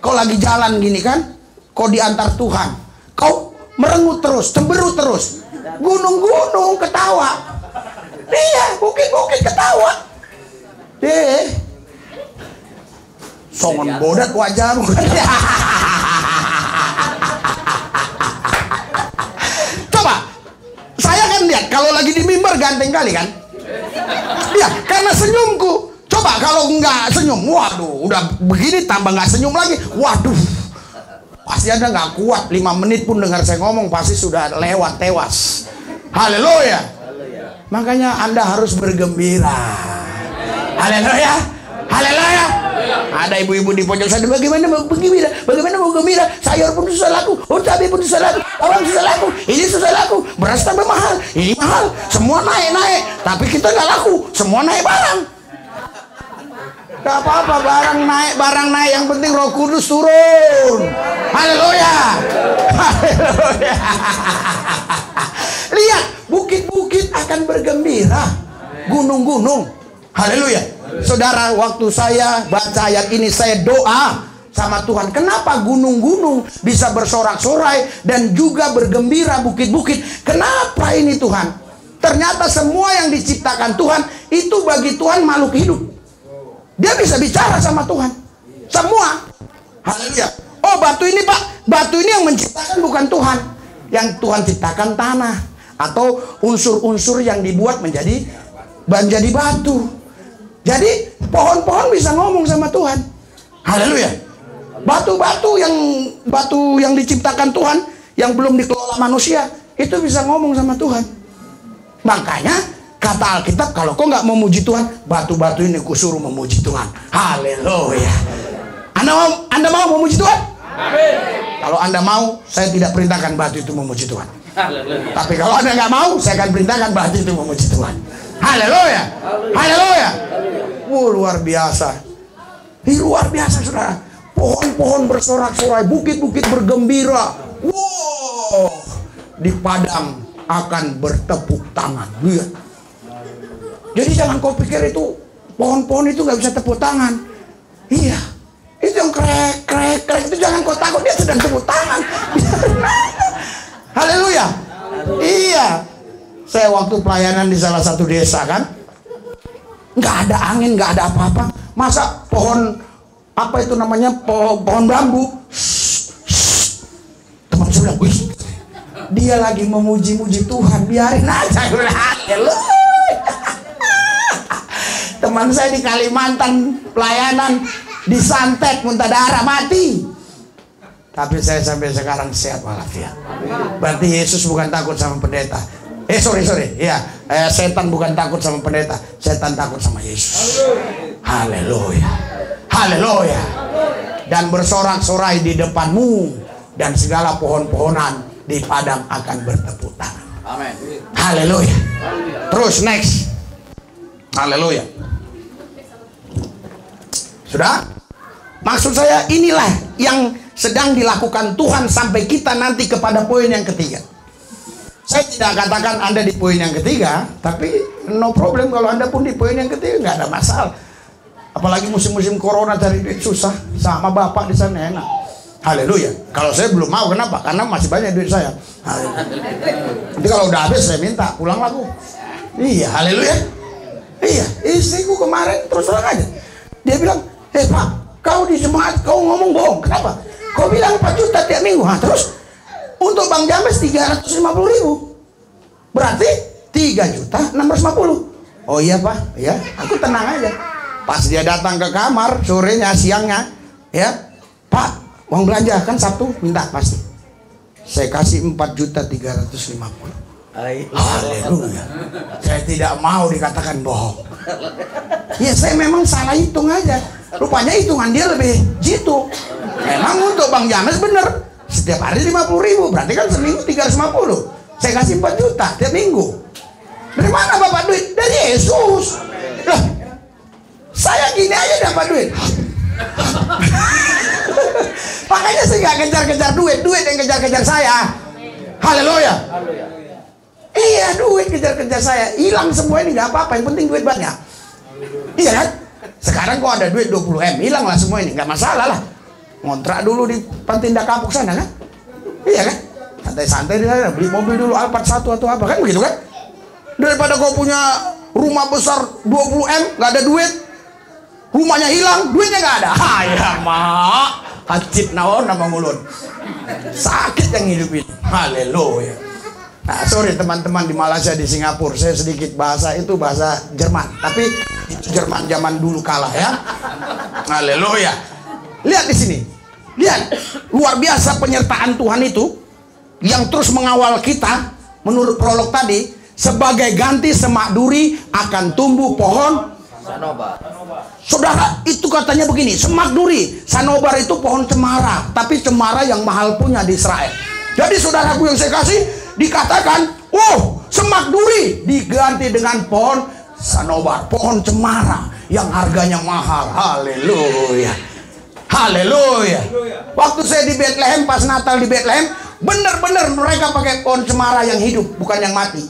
Kau lagi jalan gini kan, kau diantar Tuhan. Kau merengut terus, cemberut terus. Gunung-gunung ketawa. Iya, bukit-bukit ketawa. Songon bodat wajahmu. lihat, kalau lagi di mimbar ganteng kali kan? Ya, karena senyumku. Coba kalau nggak senyum, waduh, udah begini tambah nggak senyum lagi, waduh, pasti Anda nggak kuat. 5 menit pun dengar saya ngomong pasti sudah lewat tewas. Haleluya. Makanya Anda harus bergembira. Haleluya. Haleluya. Ada ibu-ibu di pojok sana, bagaimana mau bergembira? Bagaimana mau gembira? Sayur pun susah laku, cabai pun susah laku, bawang susah laku, ini susah laku, beras tambah mahal, ini mahal, semua naik. Tapi kita nggak laku, semua naik barang. Gak apa-apa, barang naik, yang penting Roh Kudus turun. Haleluya. Haleluya. Lihat, bukit-bukit akan bergembira, gunung-gunung. Haleluya. Saudara, waktu saya baca ayat ini, saya doa sama Tuhan, kenapa gunung-gunung bisa bersorak-sorai dan juga bergembira bukit-bukit? Kenapa ini Tuhan? Ternyata semua yang diciptakan Tuhan itu bagi Tuhan makhluk hidup. Dia bisa bicara sama Tuhan. Semua. Haleluya. Oh, batu ini Pak, batu ini yang menciptakan bukan Tuhan. Yang Tuhan ciptakan tanah atau unsur-unsur yang dibuat menjadi batu. Jadi pohon-pohon bisa ngomong sama Tuhan. Haleluya. Batu-batu yang diciptakan Tuhan, yang belum dikelola manusia, itu bisa ngomong sama Tuhan. Makanya kata Alkitab, kalau kau nggak memuji Tuhan, batu-batu ini kusuruh memuji Tuhan. Haleluya. Anda mau memuji Tuhan? Amin. Kalau Anda mau, saya tidak perintahkan batu itu memuji Tuhan. Haleluya. Tapi kalau Anda nggak mau, saya akan perintahkan batu itu memuji Tuhan. Haleluya. Haleluya. Luar biasa. Ini luar biasa, saudara. Pohon-pohon bersorak-sorai, bukit-bukit bergembira. Wow. Di padang akan bertepuk tangan. Lihat. Jadi jangan kau pikir itu pohon-pohon itu nggak bisa tepuk tangan. Iya, itu yang krek itu jangan kau takut, dia sedang tepuk tangan. Haleluya. Iya, saya waktu pelayanan di salah satu desa kan, nggak ada angin, nggak ada apa-apa. Masa pohon apa itu namanya pohon bambu? Teman saya bilang, wih, dia lagi memuji-muji Tuhan, biarin aja. Haleluya. Teman saya di Kalimantan pelayanan disantet, muntah darah, mati. Tapi saya sampai sekarang sehat walafiat. Berarti Yesus bukan takut sama pendeta. Sorry. Ya, setan bukan takut sama pendeta. Setan takut sama Yesus. Haleluya. Haleluya. Dan bersorak-sorai di depanmu, dan segala pohon-pohonan di padang akan bertepuk tangan. Amin. Haleluya. Terus next. Haleluya. Sudah? Maksud saya inilah yang sedang dilakukan Tuhan sampai kita nanti kepada poin yang ketiga. Saya tidak katakan Anda di poin yang ketiga, tapi no problem kalau Anda pun di poin yang ketiga, nggak ada masalah. Apalagi musim-musim corona cari duit susah, sama Bapak di sana enak. Haleluya. Kalau saya belum mau, kenapa? Karena masih banyak duit saya. Nanti kalau udah habis saya minta pulang laku. Iya, haleluya. Iya, istriku kemarin terus terang aja. Dia bilang, Pak, kau di jemaat kau ngomong bohong. Kenapa? Kau bilang 4 juta tiap minggu. Terus untuk Bang James 350.000. Berarti 3.650.000. Oh iya Pak, ya, aku tenang aja. Pas dia datang ke kamar sorenya siangnya, ya, Pak, uang belanja kan Sabtu minta pasti. Saya kasih 4.350.000. Haleluya. Saya tidak mau dikatakan bohong. Ya saya memang salah hitung aja. Rupanya hitungan dia lebih jitu. Memang untuk Bang James bener, setiap hari 50.000, berarti kan seminggu 350. Saya kasih 4 juta tiap minggu. Dari mana Bapak duit? Dari Yesus. Loh, saya gini aja dapat duit. Makanya saya nggak kejar-kejar duit yang kejar-kejar saya. Haleluya. Iya, duit kejar-kejar saya. Hilang semua ini nggak apa-apa, yang penting duit banyak. Iya kan? Sekarang kok ada duit 20M, hilanglah semua ini, nggak masalah lah. Ngontrak dulu di Pantindak Kapuk sana kan? Iya kan? Santai-santai di sana, beli mobil dulu Alphard 1 atau apa kan begitu kan? Daripada kau punya rumah besar 20M, nggak ada duit, rumahnya hilang, duitnya nggak ada. Ya mak, hacit naon nama ngulun. Sakit yang hidup ini. Haleluya. Nah, sorry teman-teman di Malaysia, di Singapura, saya sedikit bahasa itu bahasa Jerman, tapi itu Jerman zaman dulu kalah ya. Haleluya. Lihat di sini, lihat luar biasa penyertaan Tuhan itu yang terus mengawal kita. Menurut prolog tadi, sebagai ganti semak duri akan tumbuh pohon Sanobar. Saudara, itu katanya begini, semak duri, sanobar itu pohon cemara, tapi cemara yang mahal punya di Israel. Jadi saudaraku yang saya kasih, dikatakan, oh, semak duri diganti dengan pohon sanobar, pohon cemara yang harganya mahal. Haleluya. Haleluya. Waktu saya di Bethlehem, pas Natal di Bethlehem, benar-benar mereka pakai pohon cemara yang hidup, bukan yang mati.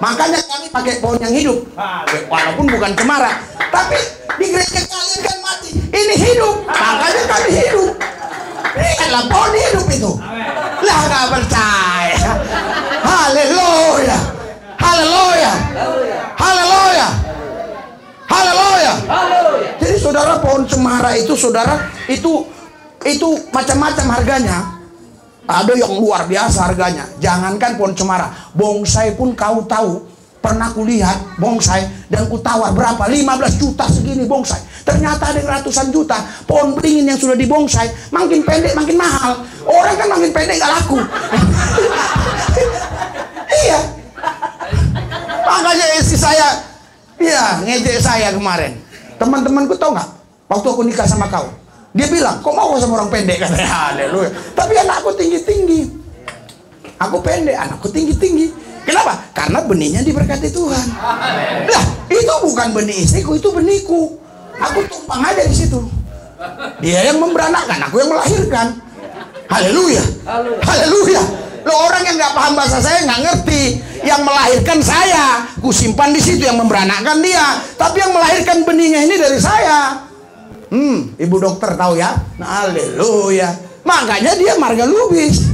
Makanya kami pakai pohon yang hidup, walaupun bukan cemara. Tapi di gereja kalian kan mati, ini hidup, makanya kami hidup. Lihatlah pohon hidup itu. Lah gak percaya. Haleluya. Haleluya. Haleluya. Haleluya. Jadi saudara, pohon cemara itu saudara, itu macam-macam harganya. Ada yang luar biasa harganya. Jangankan pohon cemara, bonsai pun kau tahu. Pernah kulihat bonsai dan ku tawar berapa? 15 juta segini bonsai. Ternyata ada ratusan juta. Pohon beringin yang sudah dibonsai, makin pendek makin mahal. Orang kan makin pendek gak laku. Iya. Makanya istri saya, iya, ngejek saya kemarin. Teman-temanku tahu nggak? Waktu aku nikah sama kau, dia bilang, kok mau sama orang pendek? Katanya, haleluya. Tapi anakku tinggi-tinggi. Aku pendek, anakku tinggi-tinggi. Kenapa? Karena benihnya diberkati Tuhan. Lah, itu bukan benih istriku, itu benihku. Aku tumpang aja di situ. Dia yang memberanakkan, aku yang melahirkan. Haleluya. Haleluya. Lo orang yang nggak paham bahasa saya nggak ngerti. Yang melahirkan saya, ku simpan di situ. Yang memberanakkan dia. Tapi yang melahirkan benihnya ini dari saya. Ibu dokter tahu ya. Haleluya. Makanya dia marga lubis.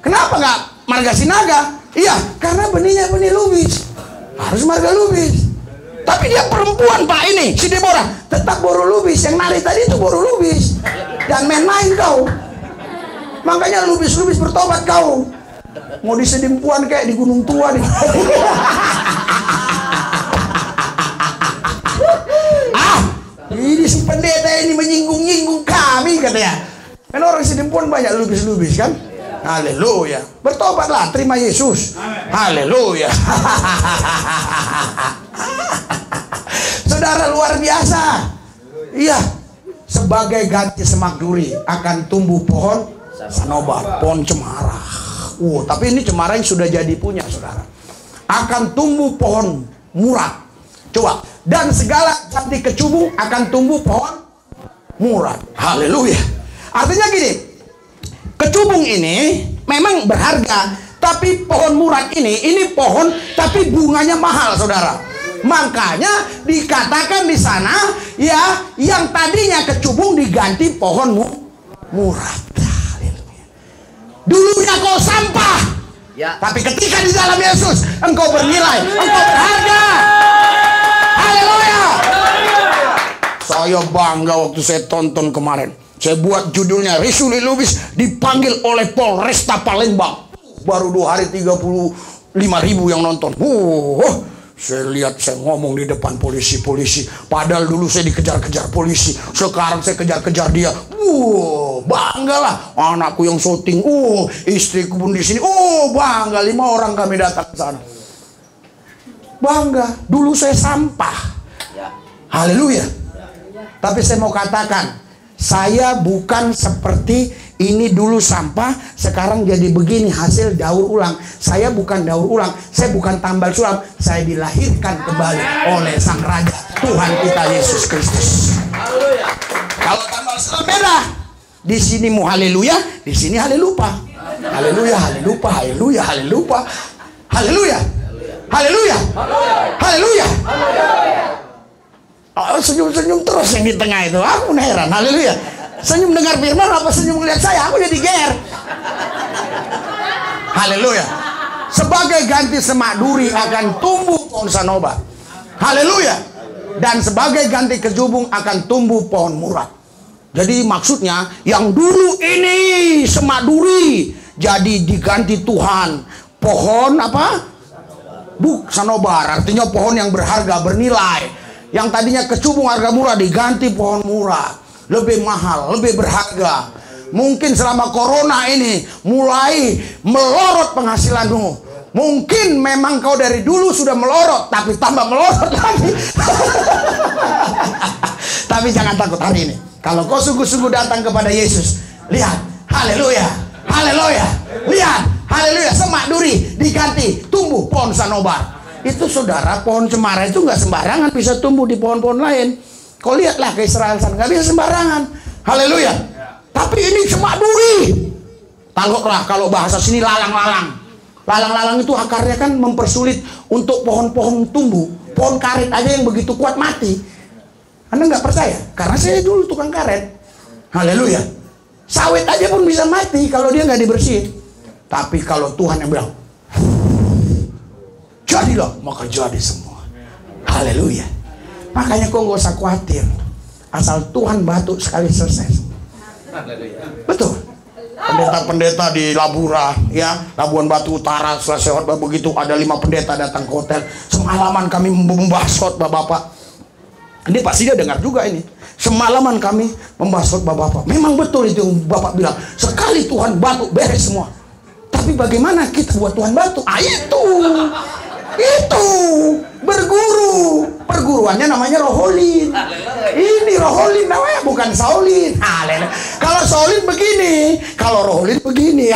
Kenapa nggak marga sinaga? Iya, karena benihnya benih lubis. Harus marga lubis. Tapi dia perempuan Pak ini, si Deborah, tetap boru lubis. Yang nari tadi itu boru lubis. Jangan main-main kau. Makanya lubis-lubis bertobat kau. Mau disedimpuan kayak di Gunung Tua nih. Ini si pendeta ini menyinggung-nyinggung kami katanya. Kan orang sedimpuan banyak lubis-lubis kan? Haleluya. Bertobatlah, terima Yesus. Haleluya. Saudara, luar biasa. Iya. Sebagai ganti semak duri akan tumbuh pohon sanobar, pohon cemara. Tapi ini cemara yang sudah jadi punya saudara. Akan tumbuh pohon murad. Coba. Dan segala ganti kecubung akan tumbuh pohon murad. Haleluya. Artinya gini, kecubung ini memang berharga, tapi pohon murad ini pohon tapi bunganya mahal saudara. Makanya dikatakan di sana ya, yang tadinya kecubung diganti pohon murad. Dulunya kau sampah ya, tapi ketika di dalam Yesus engkau bernilai, engkau berharga. Haleluya. Saya bangga waktu saya tonton kemarin. Saya buat judulnya Risuli Lubis dipanggil oleh Polresta Palembang. Baru 2 hari 35.000 yang nonton. Saya lihat, saya ngomong di depan polisi-polisi. Padahal dulu saya dikejar-kejar polisi. Sekarang saya kejar-kejar dia. Banggalah. Anakku yang syuting. Istriku pun di sini. Bangga. 5 orang kami datang ke sana. Bangga. Dulu saya sampah. Haleluya. Tapi saya mau katakan, saya bukan seperti ini dulu sampah, sekarang jadi begini hasil daur ulang. Saya bukan daur ulang, saya bukan tambal sulam. Saya dilahirkan kembali oleh Sang Raja Tuhan kita Yesus Kristus. Kalau tambal sulam beda. Di sini mau haleluya, di sini halelupa. Haleluya, halelupa, haleluya, halelupa. Haleluya. Haleluya. Haleluya. Senyum-senyum terus yang di tengah itu. Aku heran. Haleluya. Senyum dengar firman apa senyum melihat saya? Aku jadi ger. Haleluya. Sebagai ganti semak duri akan tumbuh pohon sanobar. Haleluya. Dan sebagai ganti kecubung akan tumbuh pohon murad. Jadi maksudnya yang dulu ini semak duri jadi diganti Tuhan pohon apa? Sanobar, artinya pohon yang berharga, bernilai. Yang tadinya kecubung harga murah diganti pohon murah, lebih mahal, lebih berharga. Mungkin selama corona ini mulai melorot penghasilanmu. Mungkin memang kau dari dulu sudah melorot, tapi tambah melorot lagi. Tapi jangan takut hari ini. Kalau kau sungguh-sungguh datang kepada Yesus, lihat, haleluya, haleluya, lihat, haleluya, semak duri diganti tumbuh pohon sanobar. Itu saudara, pohon cemara itu nggak sembarangan bisa tumbuh di pohon-pohon lain. Kau lihatlah ke Israel sana, nggak bisa sembarangan. Haleluya. Tapi ini semak duri. Taruhlah kalau bahasa sini lalang-lalang. Lalang-lalang itu akarnya kan mempersulit untuk pohon-pohon tumbuh. Pohon karet aja yang begitu kuat mati. Anda nggak percaya? Karena saya dulu tukang karet. Haleluya. Sawit aja pun bisa mati kalau dia nggak dibersihin. Tapi kalau Tuhan yang bilang, jadilah, maka jadi semua. Haleluya. Makanya kok nggak usah khawatir. Asal Tuhan batuk sekali selesai. Betul. Pendeta-pendeta di Labura, ya, Labuan Batu Utara, selesai khotbah begitu ada 5 pendeta datang ke hotel. Semalaman kami membahas khotbah Bapak. Ini pasti dia dengar juga ini. Semalaman kami membahas khotbah Bapak. Memang betul itu yang Bapak bilang. Sekali Tuhan batuk beres semua. Tapi bagaimana kita buat Tuhan batuk? Itu berguru. Perguruannya namanya Roholin. Ini Roholin namanya, bukan Saulin. Kalau Saulin begini, kalau Roholin begini.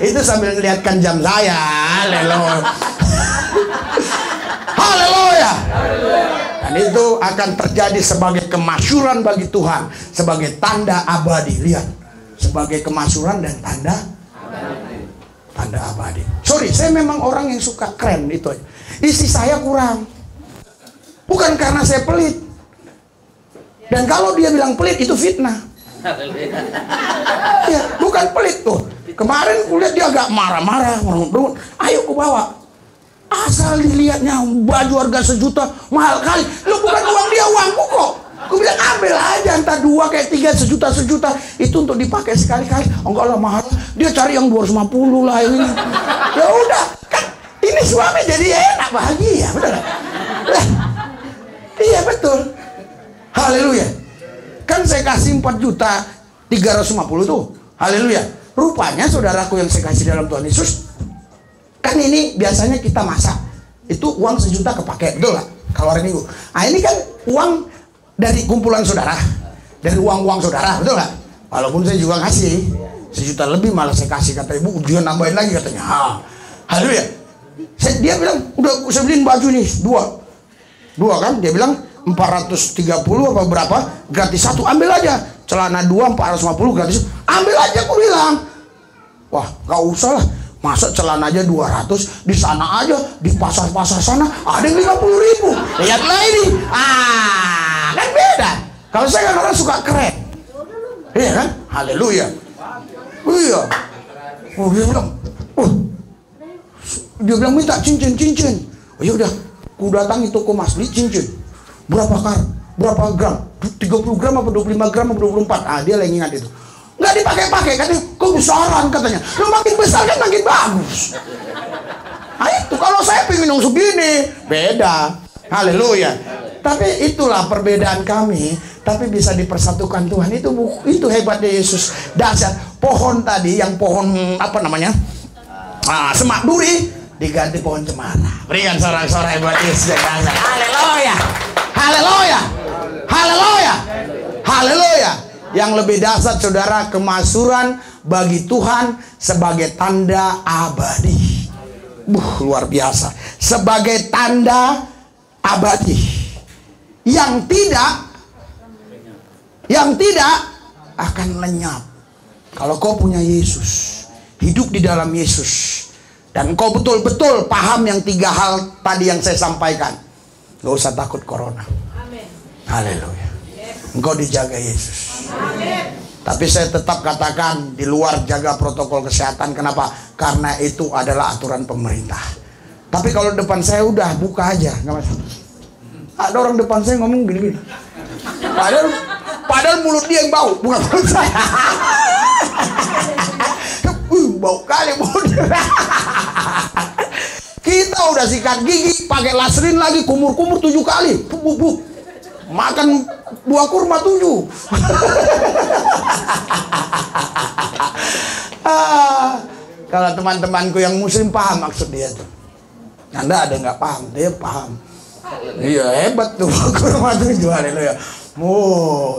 Itu sambil melihatkan jam saya. Haleluya. Dan itu akan terjadi sebagai kemasyuran bagi Tuhan, sebagai tanda abadi. Lihat, sebagai kemasyuran dan tanda abadi. Sorry, saya memang orang yang suka keren itu. Isi saya kurang. Bukan karena saya pelit. Dan kalau dia bilang pelit itu fitnah. Ya, bukan pelit tuh. Kemarin kulihat dia agak marah-marah, ayo ku bawa. Asal dilihatnya baju harga 1 juta mahal kali. Lu bukan uang dia, uangku kok. Aku bilang ambil aja, entah 2 kayak 3 sejuta. Itu untuk dipakai sekali-kali. Enggak lah mahal. Dia cari yang 250 lah ini. Ya udah, kan ini suami jadi enak, bahagia, betul gak? Iya betul. Haleluya. Kan saya kasih 4.350.000 tuh. Haleluya. Rupanya saudaraku yang saya kasih dalam Tuhan Yesus, kan ini biasanya kita masak. Itu uang 1 juta kepake, betul gak? Kalau hari Minggu. Nah ini kan uang dari kumpulan saudara, dari uang-uang saudara, betul gak? Walaupun saya juga ngasih 1 juta lebih, malah saya kasih, kata ibu, dia nambahin lagi katanya. Haleluya. Dia bilang, udah saya beliin baju nih, dua kan, dia bilang 430 apa berapa, gratis 1, ambil aja. Celana 2 450 gratis, ambil aja, aku bilang. Wah, gak usah lah, masa celana aja 200, di sana aja, di pasar-pasar sana ada yang 50.000. Lihatlah ini, kan beda. Kalau saya kan orang suka keren, iya kan, haleluya. Iya. Oh, dia bilang minta cincin. Oh ya udah, ku datangi toko mas, beli cincin. Berapa gram? 30 gram apa 25 gram apa 24? Dia lagi ingat itu. Nggak dipakai-pakai, katanya kebesaran katanya. Lu makin besar kan makin bagus. Itu kalau saya pengen yang segini, beda. Haleluya. Tapi itulah perbedaan kami, tapi bisa dipersatukan Tuhan. Itu hebatnya Yesus. Dahsyat. Pohon tadi yang pohon apa namanya? Semak duri diganti pohon cemara. Berikan sorak-sorai buat Yesus. Haleluya. Haleluya. Haleluya. Haleluya. Yang lebih dahsyat saudara, kemasyuran bagi Tuhan sebagai tanda abadi. Luar biasa. Sebagai tanda abadi. Yang tidak akan lenyap. Kalau kau punya Yesus, hidup di dalam Yesus, dan kau betul-betul paham yang 3 hal tadi yang saya sampaikan, gak usah takut corona. Haleluya. Engkau dijaga Yesus. Tapi saya tetap katakan, di luar jaga protokol kesehatan. Kenapa? Karena itu adalah aturan pemerintah. Tapi kalau depan saya udah buka aja, nggak masalah. Ada orang depan saya ngomong gini-gini. Padahal mulut dia yang bau, bukan mulut saya. bau kali muda. Kita udah sikat gigi, pakai lasrin lagi, kumur-kumur 7 kali. Makan buah kurma 7. Kalau teman-temanku yang muslim paham maksud dia tuh. Anda ada nggak paham? Dia paham. Iya, hebat tuh buah kurma 7. Haleluya.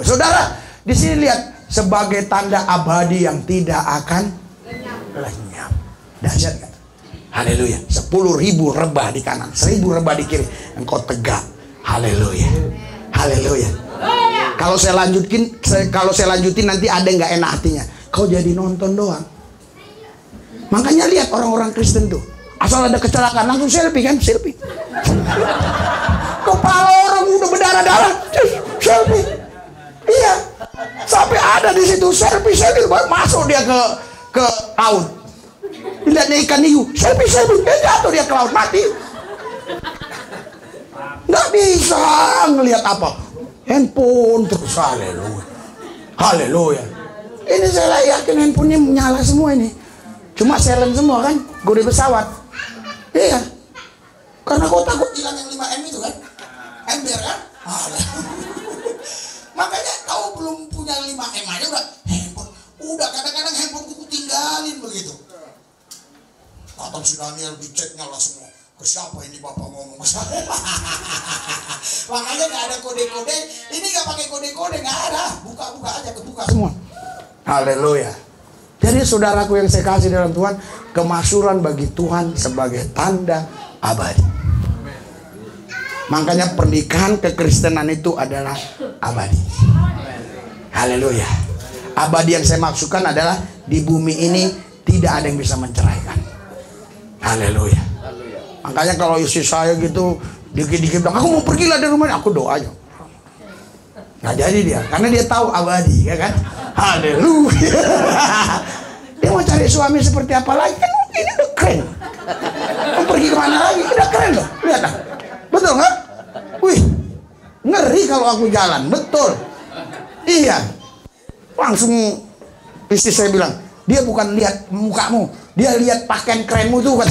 Saudara, di sini lihat sebagai tanda abadi yang tidak akan lenyap. Dahsyat kan? Haleluya. 10.000 rebah di kanan, 1.000 rebah di kiri. Engkau tegak. Haleluya. Haleluya. Kalau saya lanjutin nanti ada nggak enak hatinya. Kau jadi nonton doang. Makanya lihat orang-orang Kristen tuh, asal ada kecelakaan langsung selfie kan, selfie. Kepala orang udah berdarah-darah, selfie. Iya. Sampai ada di situ selfie, masuk dia ke laut. Lihatnya ikan hiu, selfie, dia jatuh dia ke laut, mati. Nggak bisa ngelihat apa, handphone terus. Haleluya, haleluya. Ini saya yakin handphonenya menyala semua ini, cuma silent semua kan, gue di pesawat. Iya, karena kau takut hilang yang 5M itu kan, ember kan. Makanya kau belum punya 5M aja udah handphone, udah kadang-kadang handphone ku tinggalin begitu. Kata si Daniel dicek nyala semua. Ke siapa ini bapak ngomong ke saya? Makanya nggak ada kode-kode. Ini nggak pakai kode-kode, nggak ada. Buka-buka aja, kebuka semua. Haleluya. Jadi saudaraku yang saya kasih dalam Tuhan, kemasyhuran bagi Tuhan sebagai tanda abadi. Makanya pernikahan kekristenan itu adalah abadi. Haleluya. Abadi yang saya maksudkan adalah di bumi ini tidak ada yang bisa menceraikan. Haleluya. Makanya kalau istri saya gitu dikit-dikit bilang, aku mau pergi lah dari rumah ini, aku doa aja. Nggak jadi dia, karena dia tahu abadi, ya kan? Haleluya. Dia mau cari suami seperti apa lagi kan? Ini udah keren. Mau pergi kemana lagi? Udah keren loh. Lihat lah. Betul nggak? Wih, ngeri kalau aku jalan. Betul. Iya. Langsung istri saya bilang, dia bukan lihat mukamu, dia lihat pakaian kerenmu tuh.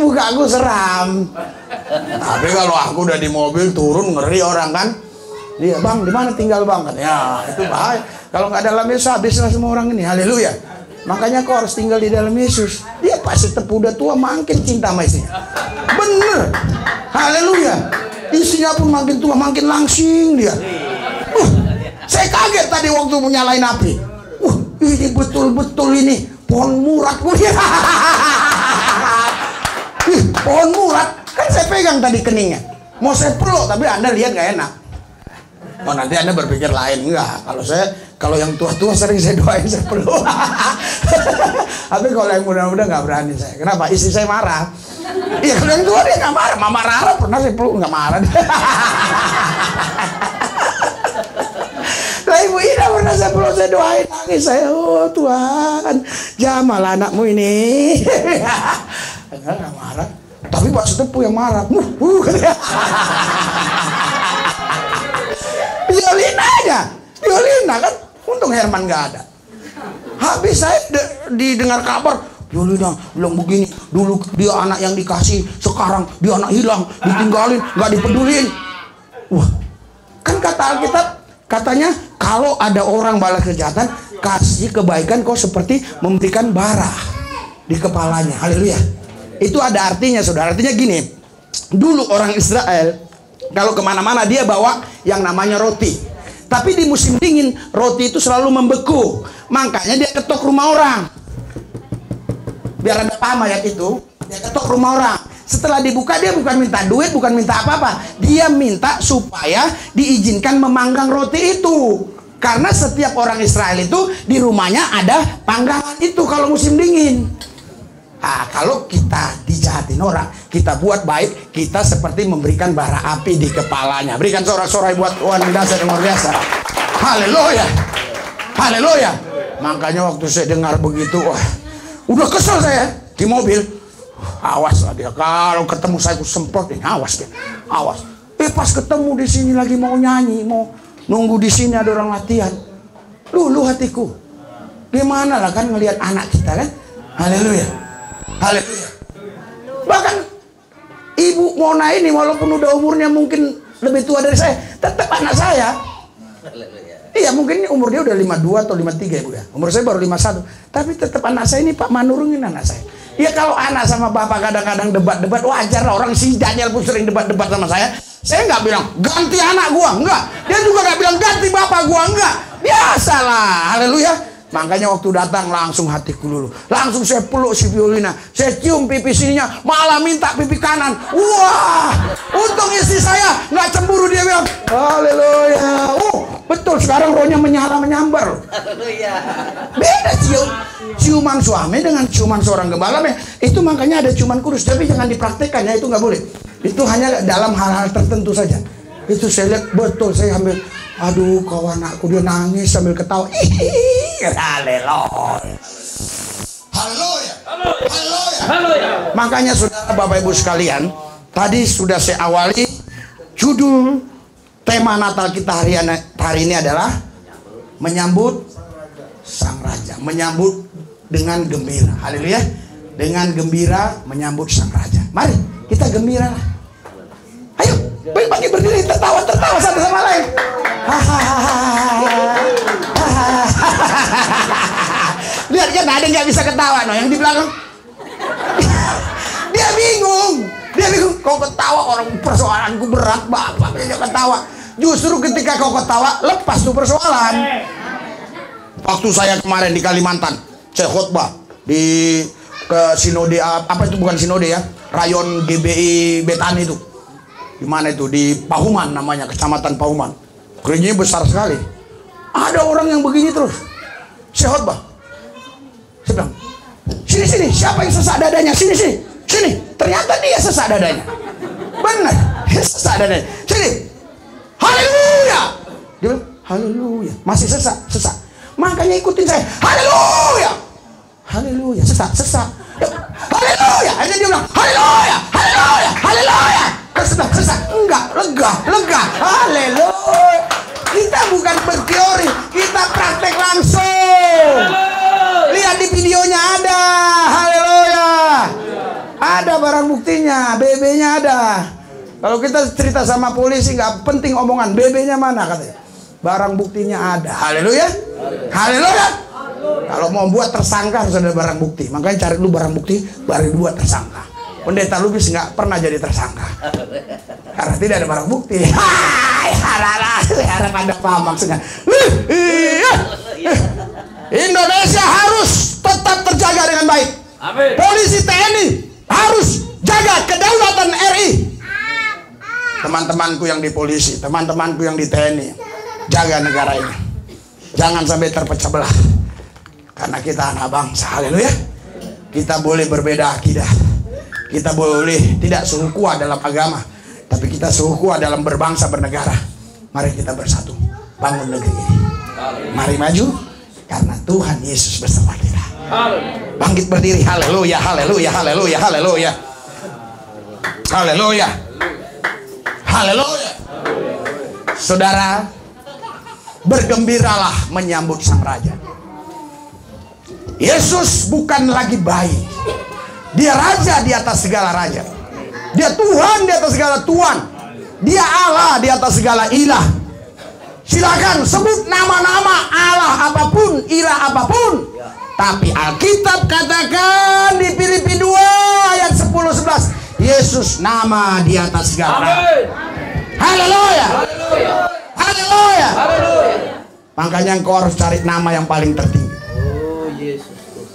Muka aku seram. Tapi kalau aku udah di mobil turun ngeri orang kan. Dia, bang, di mana tinggal bang? Katanya, itu bahaya. Kalau nggak dalam Yesus habislah semua orang ini. Haleluya. Makanya kau harus tinggal di dalam Yesus. Dia pasti tepu udah tua makin cinta sama istrinya. Bener. Haleluya. Istrinya pun makin tua makin langsing dia. Saya kaget tadi waktu menyalain api. Ini betul-betul ini pohon murad. Pohon murad. Kan saya pegang tadi keningnya. Mau saya peluk tapi Anda lihat gak enak. Oh nanti Anda berpikir lain. Enggak. Kalau yang tua-tua sering saya doain saya peluk. Tapi kalau yang muda-muda gak berani saya. Kenapa? Istri saya marah. Iya kalau yang tua dia gak marah. Mama Rara pernah saya peluk gak marah. Lah Ibu Ida pernah saya peluk, saya doain, nangis saya. Oh Tuhan, jamal anakmu ini. Enggak marah. Tapi Pak Setepu yang marah. Violina aja. Violina kan. Untung Herman gak ada. Habis saya didengar kabar, Violina bilang begini, dulu dia anak yang dikasih, sekarang dia anak hilang, ditinggalin, gak dipedulin. Wah, kan kata Alkitab, katanya kalau ada orang balas kejahatan, kasih kebaikan kau seperti memberikan bara di kepalanya. Haleluya. Itu ada artinya saudara. Artinya gini, dulu orang Israel kalau kemana-mana dia bawa yang namanya roti. Tapi di musim dingin roti itu selalu membeku. Makanya dia ketok rumah orang. Biar Anda paham ayat itu. Dia ketok rumah orang. Setelah dibuka dia bukan minta duit, bukan minta apa-apa. Dia minta supaya diizinkan memanggang roti itu. Karena setiap orang Israel itu di rumahnya ada panggangan itu kalau musim dingin. Nah, kalau kita dijahatin orang, kita buat baik, kita seperti memberikan bara api di kepalanya. Berikan sorak-sorai buat Tuhan yang dahsyat, yang luar biasa. Haleluya. Haleluya. Makanya waktu saya dengar begitu, wah, udah kesel saya di mobil. Awas lah dia, kalau ketemu saya aku semprotin, awas dia, awas. Pas ketemu di sini lagi mau nyanyi, mau nunggu di sini ada orang latihan. Luluh hatiku. Gimana lah kan ngelihat anak kita kan? Haleluya. Haleluya. Bahkan Ibu Mona ini walaupun udah umurnya mungkin lebih tua dari saya, tetap anak saya. Iya, mungkin umur dia udah 52 atau 53 ya Bu ya. Umur saya baru 51. Tapi tetap anak saya ini Pak Manurung ini anak saya. Ya kalau anak sama bapak kadang-kadang debat-debat, wajar lah. Orang si Daniel pun sering debat-debat sama saya. Saya nggak bilang ganti anak gua, enggak. Dia juga nggak bilang ganti bapak gua, enggak. Biasalah, haleluya. Makanya waktu datang langsung hatiku luluh. Langsung saya peluk si Violina. Saya cium pipi sininya, malah minta pipi kanan. Wah, untung istri saya nggak cemburu, dia bilang haleluya. Betul, sekarang rohnya menyala menyambar. Haleluya. Beda ciuman suami dengan ciuman seorang gembala. Itu makanya ada ciuman kudus, tapi jangan dipraktekkan ya, itu nggak boleh. Itu hanya dalam hal-hal tertentu saja. Itu saya lihat betul, saya ambil, aduh kawan anakku dia nangis sambil ketawa. Haleluya. Haleluya. Haleluya. Makanya saudara Bapak Ibu sekalian, tadi sudah saya awali judul tema Natal kita hari ini adalah menyambut Sang Raja, menyambut dengan gembira. Haleluya. Dengan gembira menyambut Sang Raja. Mari kita gembira lah. Ayo, bagi berdiri, tertawa satu sama lain. Lihat kan ada yang nggak bisa ketawa, no, yang di belakang. Dia bingung. Kau ketawa, orang persoalanku berat, Bapak dia ketawa. Justru ketika kau ketawa, lepas tuh persoalan. Waktu saya kemarin di Kalimantan, saya khotbah di ke sinode, apa itu, bukan sinode ya, rayon GBI Betan itu. Di mana itu? Di Pahuman namanya, kecamatan Pahuman. Gerejanya besar sekali. Ada orang yang begini terus. Saya khotbah. Saya bilang, sini, siapa yang sesak dadanya? Sini. Ternyata dia sesak dadanya. Benar, dia sesak dadanya. Sini. Haleluya. Dia bilang, haleluya. Masih sesak. Makanya ikutin saya. Haleluya. Sesak. Haleluya. Akhirnya dia bilang, haleluya. Sesak. Enggak, lega. Haleluya. Kita bukan berteori, kita praktek langsung. Lihat di videonya ada. Haleluya. Ada barang buktinya, BB-nya ada. Kalau kita cerita sama polisi nggak penting omongan, BB-nya mana katanya. Barang buktinya ada. Haleluya. Kalau mau buat tersangka harus ada barang bukti. Makanya cari dulu barang bukti baru buat tersangka. Pendeta Lubis nggak pernah jadi tersangka karena tidak ada barang bukti. Harap Anda paham maksudnya. Indonesia harus tetap terjaga dengan baik. Amin. Polisi TNI harus jaga kedaulatan RI. Teman-temanku yang di polisi, teman-temanku yang di TNI, jaga negara ini. Jangan sampai terpecah belah. Karena kita anak bangsa. Haleluya. Kita boleh berbeda akidah. Kita boleh tidak suhu kuat dalam agama, tapi kita suhu kuat dalam berbangsa bernegara. Mari kita bersatu bangun negeri ini. Mari maju karena Tuhan Yesus beserta kita. Bangkit berdiri. Haleluya. Saudara, bergembiralah menyambut Sang Raja. Yesus bukan lagi bayi. Dia raja di atas segala raja. Dia Tuhan di atas segala Tuhan. Dia Allah di atas segala ilah. Silakan sebut nama-nama Allah apapun, ilah apapun. Tapi Alkitab katakan di Filipi 2 ayat 10-11, Yesus nama di atas segala nama. Haleluya. Makanya engkau harus cari nama yang paling tertinggi.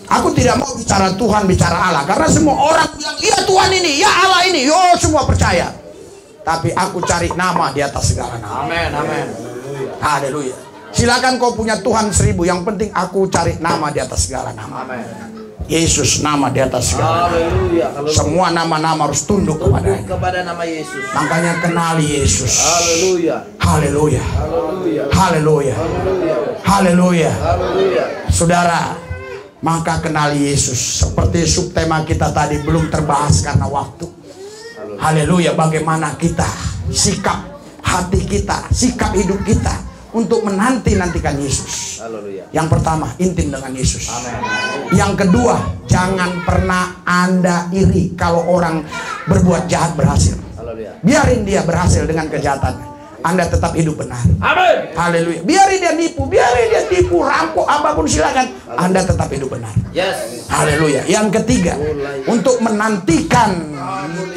Aku tidak mau bicara Tuhan, bicara Allah. Karena semua orang bilang, iya Tuhan ini, ya Allah ini. Yo, semua percaya. Tapi aku cari nama di atas segala nama. Amin. Haleluya. Silakan kau punya Tuhan 1000. Yang penting aku cari nama di atas segala nama. Amin. Yesus nama di atas segala nama. Semua nama-nama harus tunduk kepada nama Yesus. Makanya kenali Yesus. Haleluya. Saudara, maka kenali Yesus. Seperti subtema kita tadi belum terbahas karena waktu. Haleluya. Bagaimana kita, sikap hati kita, sikap hidup kita untuk menanti-nantikan Yesus. Haleluya. Yang pertama, intim dengan Yesus. Amin. Yang kedua, jangan pernah Anda iri kalau orang berbuat jahat berhasil. Haleluya. Biarin dia berhasil dengan kejahatannya. Anda tetap hidup benar. Amin. Haleluya. Biarin dia tipu, rampok apapun silakan. Anda tetap hidup benar. Yes. Haleluya. Yang ketiga, untuk menantikan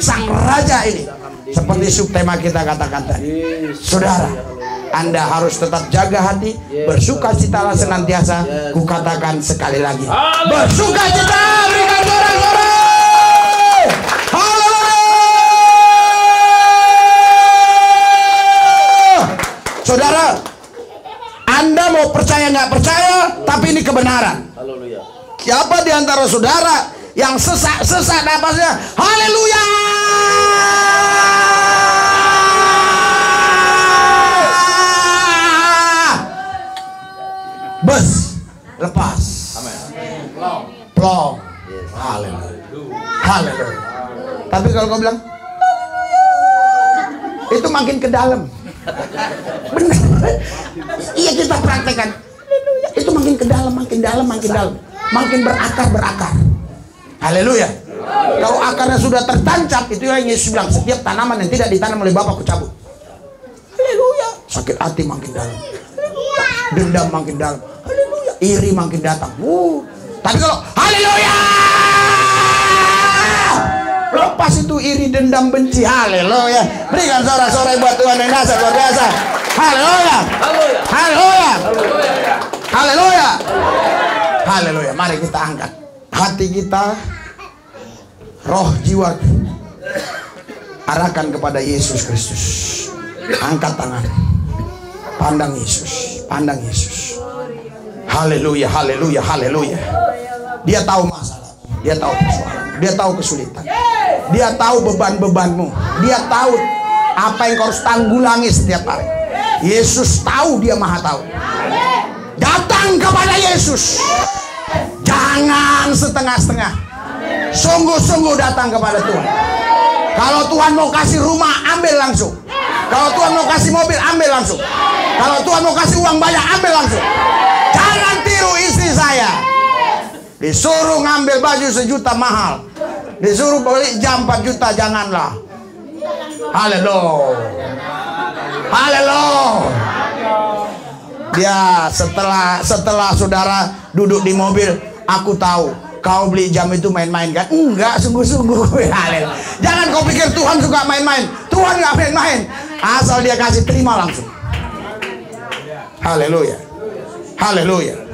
sang raja ini, seperti subtema kita katakan tadi, saudara, Anda harus tetap jaga hati, bersukacitalah senantiasa. Kukatakan sekali lagi, bersukacita. Berikan sorak-sorai. Saudara, Anda mau percaya nggak percaya, tapi ini kebenaran. Haleluya. Siapa di antara saudara yang sesak napasnya? Haleluya! Bus lepas. Amin. Plong. Haleluya. Haleluya. Tapi kalau kau bilang, itu makin ke dalam. Benar. Iya, kita praktekkan. Itu makin ke dalam, makin berakar. Haleluya. Kalau akarnya sudah tertancap, itu yang Yesus bilang, setiap tanaman yang tidak ditanam oleh Bapa kucabut. Haleluya. Sakit hati makin dalam, dendam makin dalam, haleluya. Iri makin datang. Tapi kalau haleluya, lepas itu iri, dendam, benci. Haleluya. Berikan sorak-sorai buat Tuhan yang dahsyat luar biasa. Haleluya. Haleluya. Haleluya. Haleluya. Mari kita angkat hati kita, roh, jiwa, arahkan kepada Yesus Kristus. Angkat tangan, pandang Yesus, pandang Yesus. Haleluya, haleluya, haleluya. Dia tahu masalah, dia tahu persoalan, dia tahu kesulitan, dia tahu beban-bebanmu, dia tahu apa yang kau harus tanggulangi setiap hari. Yesus tahu, dia maha tahu. Datang kepada Yesus, jangan setengah-setengah, sungguh-sungguh datang kepada Tuhan. Kalau Tuhan mau kasih rumah, ambil langsung. Kalau Tuhan mau kasih mobil, ambil langsung. Kalau Tuhan mau kasih uang banyak, ambil langsung. Jangan tiru istri saya. Disuruh ngambil baju 1 juta mahal, disuruh beli jam 4 juta, janganlah. Haleluya. Haleluya. Dia setelah saudara duduk di mobil, aku tahu kau beli jam itu main-main kan? Enggak, sungguh-sungguh. Haleluya. Jangan kau pikir Tuhan suka main-main. Tuhan nggak main-main. Asal dia kasih, terima langsung. Haleluya. Haleluya.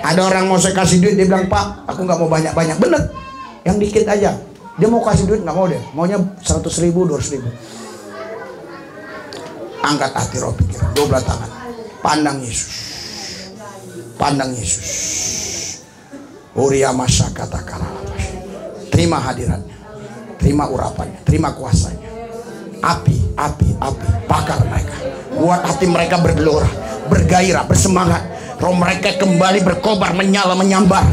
Ada orang mau saya kasih duit, dia bilang, Pak, aku nggak mau banyak-banyak. Bener, yang dikit aja. Dia mau kasih duit, nggak mau dia. Maunya 100.000, 200.000. Angkat hati, roh, pikir, 12 tangan. Pandang Yesus. Pandang Yesus. Uriyamasa kata karalapas. Terima hadiratnya, terima urapannya, terima kuasanya. Api, bakar mereka. Buat hati mereka bergelora, bergairah, bersemangat. Roh mereka kembali berkobar, menyala, menyambar.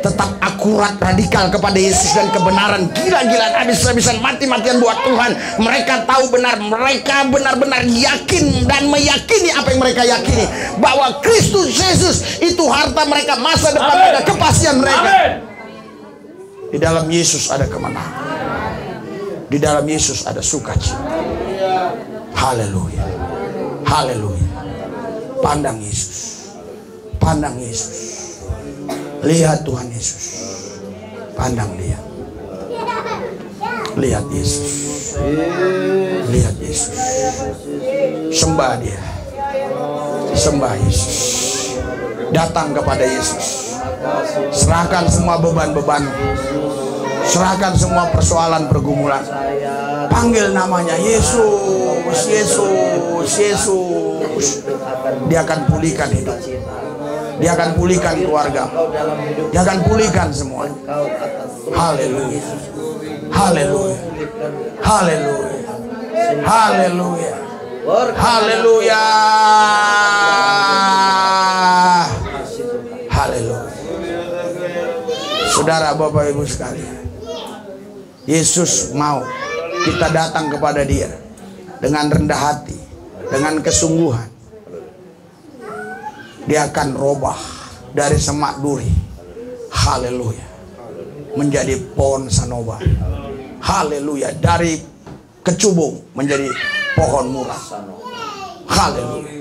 Tetap akurat, radikal kepada Yesus dan kebenaran. Gila-gilaan, habis-habisan, mati-matian buat Tuhan. Mereka tahu benar, mereka benar-benar yakin dan meyakini apa yang mereka yakini, bahwa Kristus Yesus itu harta mereka, masa depan mereka, kepastian mereka. Di dalam Yesus ada kemenangan. Di dalam Yesus ada sukacita. Haleluya. Haleluya. Pandang Yesus. Pandang Yesus. Lihat Tuhan Yesus. Pandang dia. Lihat Yesus. Lihat Yesus. Sembah dia. Sembah Yesus. Datang kepada Yesus. Serahkan semua beban-beban. Serahkan semua persoalan, pergumulan. Panggil namanya Yesus, Yesus, Yesus. Dia akan pulihkan hidup. Dia akan pulihkan keluarga. Dia akan pulihkan semuanya. Haleluya. Haleluya. Haleluya. Haleluya. Haleluya. Haleluya. Saudara, Bapak, Ibu sekalian, Yesus mau kita datang kepada dia dengan rendah hati, dengan kesungguhan. Dia akan robah dari semak duri, haleluya, menjadi pohon sanoba, haleluya. Dari kecubung menjadi pohon murah, haleluya.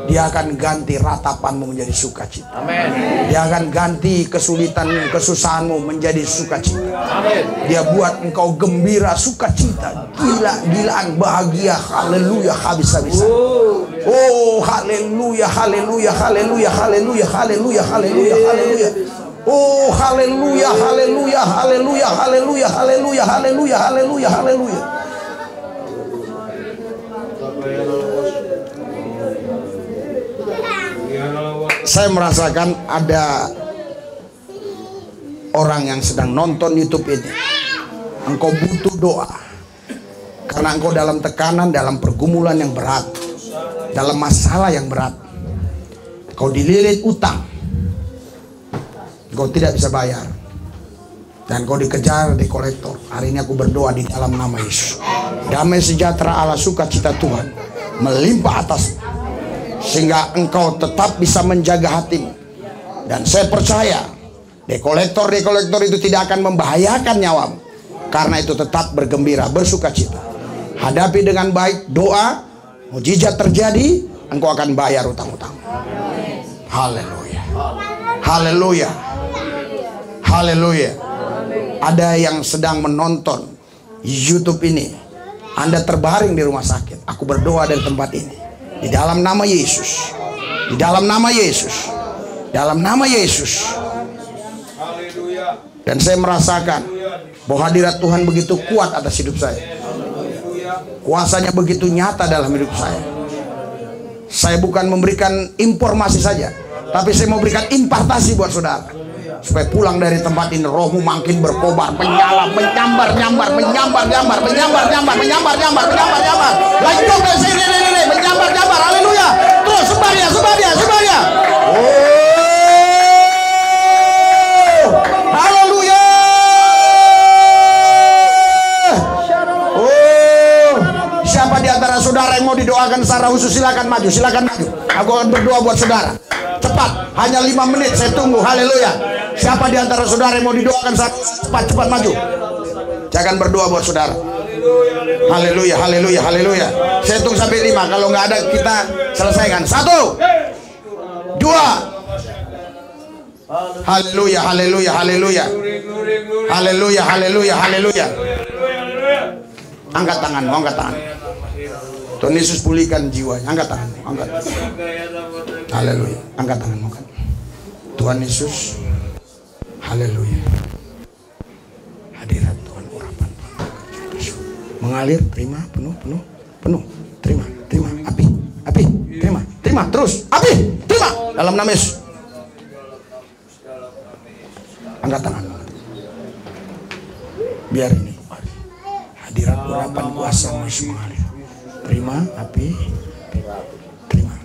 Dia akan ganti ratapanmu menjadi sukacita. Amin. Dia akan ganti kesulitanmu, kesusahanmu menjadi sukacita. Amin. Dia buat engkau gembira, sukacita, gila-gilaan, bahagia, haleluya, habis-habisan. Oh, haleluya, haleluya, haleluya, haleluya, haleluya, haleluya, haleluya. Oh, haleluya, haleluya, haleluya, haleluya, haleluya, haleluya, haleluya, haleluya. Saya merasakan ada orang yang sedang nonton YouTube ini. Engkau butuh doa karena engkau dalam tekanan, dalam pergumulan yang berat, dalam masalah yang berat. Engkau dililit utang, engkau tidak bisa bayar, dan engkau dikejar di kolektor. Hari ini aku berdoa di dalam nama Yesus. Damai sejahtera Allah, sukacita Tuhan melimpah atasmu, sehingga engkau tetap bisa menjaga hatimu. Dan saya percaya dekolektor itu tidak akan membahayakan nyawamu, karena itu tetap bergembira, bersukacita. Hadapi dengan baik, doa, mujizat terjadi, engkau akan bayar utang-utang. Haleluya, haleluya, haleluya. Ada yang sedang menonton YouTube ini, Anda terbaring di rumah sakit. Aku berdoa dari tempat ini, di dalam nama Yesus, di dalam nama Yesus, dalam nama Yesus. Dan saya merasakan bahwa hadirat Tuhan begitu kuat atas hidup saya. Kuasanya begitu nyata dalam hidup saya. Saya bukan memberikan informasi saja, tapi saya mau berikan impartasi buat saudara, supaya pulang dari tempat ini rohmu makin berkobar, menyala, menyambar, nyambar, menyambar, nyambar, menyambar, nyambar, menyambar, nyambar, menyambar, nyambar. Lanjut ke sini, menyambar, nyambar, haleluya. Terus sebar dia, sebar dia, sebar dia. Oh, haleluya. Oh, siapa di antara saudara yang mau didoakan secara khusus, silakan maju, silakan maju. Aku akan berdoa buat saudara. Cepat, hanya 5 menit saya tunggu. Haleluya. Siapa di antara saudara yang mau didoakan cepat maju. Saya akan berdoa buat saudara. Haleluya, haleluya, haleluya. Saya tunggu sampai 5. Kalau nggak ada kita selesaikan. 1, 2. Haleluya, haleluya, haleluya. Haleluya, haleluya, haleluya. Angkat tanganmu, angkat tangan. Tuhan Yesus pulihkan jiwanya. Angkat tanganmu, angkat. Haleluya, angkat tanganmu, angkat. Tuhan Yesus, haleluya. Hadirat Tuhan, urapan mengalir, terima, penuh, penuh, penuh. Terima, terima, api, api, terima, terima, terus, api, terima, dalam nama Yesus. Angkat tanganmu. Biar ini hadirat urapan kuasa Yesus mengalir. Terima, api, terima.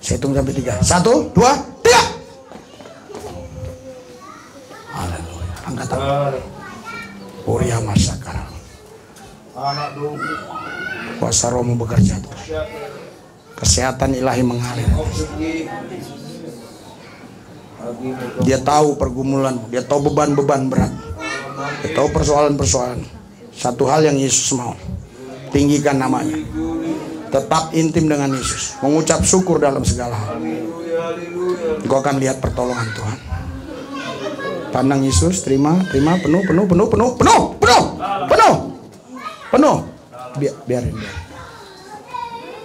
Saya tunggu sampai 3. 1, 2, 3. Haleluya. Angkat tangan. Uria Masakara. Kuasa rohmu bekerja. Kesehatan ilahi mengalir. Dia tahu pergumulan, dia tahu beban-beban berat, dia tahu persoalan-persoalan. Satu hal yang Yesus mau, tinggikan namanya. Tetap intim dengan Yesus, mengucap syukur dalam segala hal. Engkau akan lihat pertolongan Tuhan. Pandang Yesus, terima, terima, penuh, penuh, penuh, penuh, penuh, penuh, penuh, penuh. Biarin.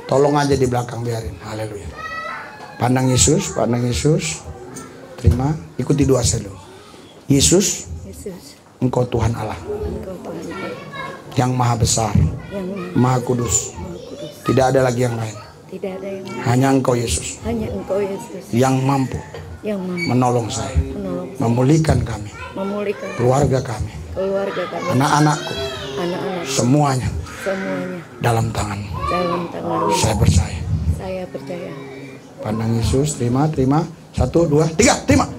Tolong aja di belakang, biarin. Haleluya. Pandang Yesus, terima. Ikuti doa saya dulu. Yesus, Engkau Tuhan Allah, yang maha besar, maha kudus. Tidak ada lagi yang lain. Hanya Engkau Yesus. Yang mampu menolong saya, memulihkan kami, keluarga kami, anak-anakku, semuanya dalam tangan-Mu. Saya percaya. Pandang Yesus, terima. 1, 2, 3, terima.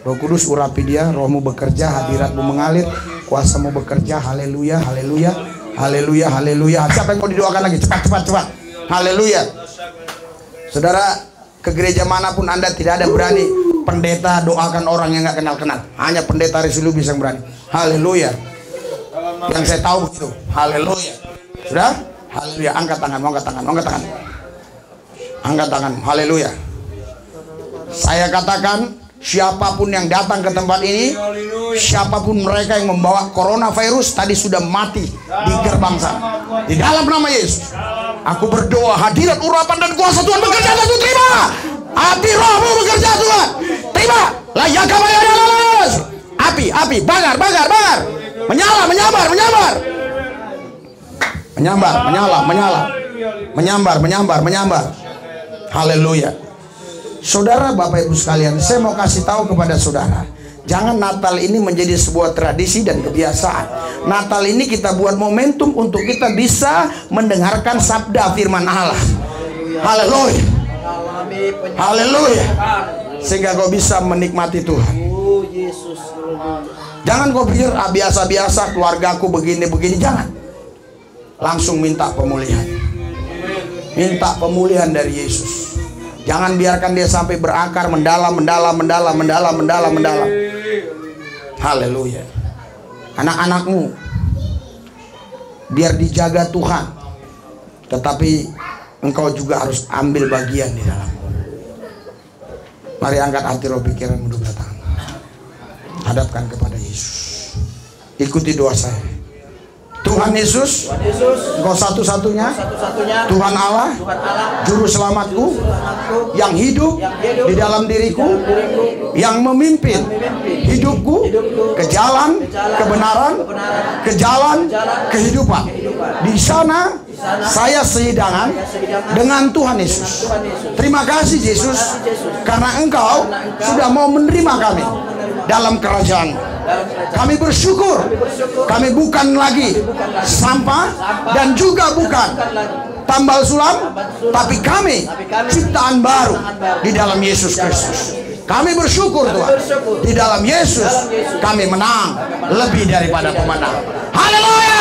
Roh Kudus urapi dia, rohmu bekerja, hadiratmu mengalir, kuasamu bekerja. Haleluya, haleluya, haleluya, haleluya. Siapa yang mau didoakan lagi? Cepat. Haleluya. Saudara, Ke gereja manapun Anda tidak ada berani pendeta doakan orang yang nggak kenal-kenal. Hanya pendeta Resilu bisa berani. Haleluya. Yang saya tahu begitu. Haleluya. Sudah? Haleluya. Angkat tangan, angkat tangan, angkat tangan. Angkat tangan. Haleluya. Saya katakan, siapapun yang datang ke tempat ini, siapapun mereka yang membawa coronavirus tadi sudah mati di gerbang sana. Di dalam nama Yesus, aku berdoa hadirat urapan dan kuasa Tuhan bekerja. Tuhan terima. Api rohmu bekerja Tuhan. Terima. Api, bakar. Menyala, menyambar. Menyambar. Haleluya. Saudara, Bapak Ibu sekalian, saya mau kasih tahu kepada saudara, jangan Natal ini menjadi sebuah tradisi dan kebiasaan. Natal ini kita buat momentum untuk kita bisa mendengarkan sabda firman Allah. Haleluya. Haleluya. Sehingga kau bisa menikmati Tuhan. Jangan kau pikir biasa-biasa keluargaku begini-begini. Jangan. Langsung minta pemulihan. Minta pemulihan dari Yesus. Jangan biarkan dia sampai berakar mendalam. Haleluya. Anak-anakmu biar dijaga Tuhan, tetapi engkau juga harus ambil bagian di dalam. Mari angkat hati roh pikiran kedua tangan. Hadapkan kepada Yesus. Ikuti doa saya. Tuhan Yesus, Engkau satu-satunya Tuhan Allah, Juru Selamatku, yang hidup di dalam diriku, yang memimpin hidupku ke jalan kebenaran, ke jalan kehidupan. Di sana saya sehidangan dengan Tuhan Yesus. Terima kasih Yesus, karena Engkau sudah mau menerima kami dalam kerajaan. Kami bersyukur, kami bukan lagi sampah dan juga bukan tambal sulam, tapi kami ciptaan baru di dalam Yesus Kristus. Kami bersyukur Tuhan, di dalam Yesus kami menang lebih daripada pemenang. Haleluya.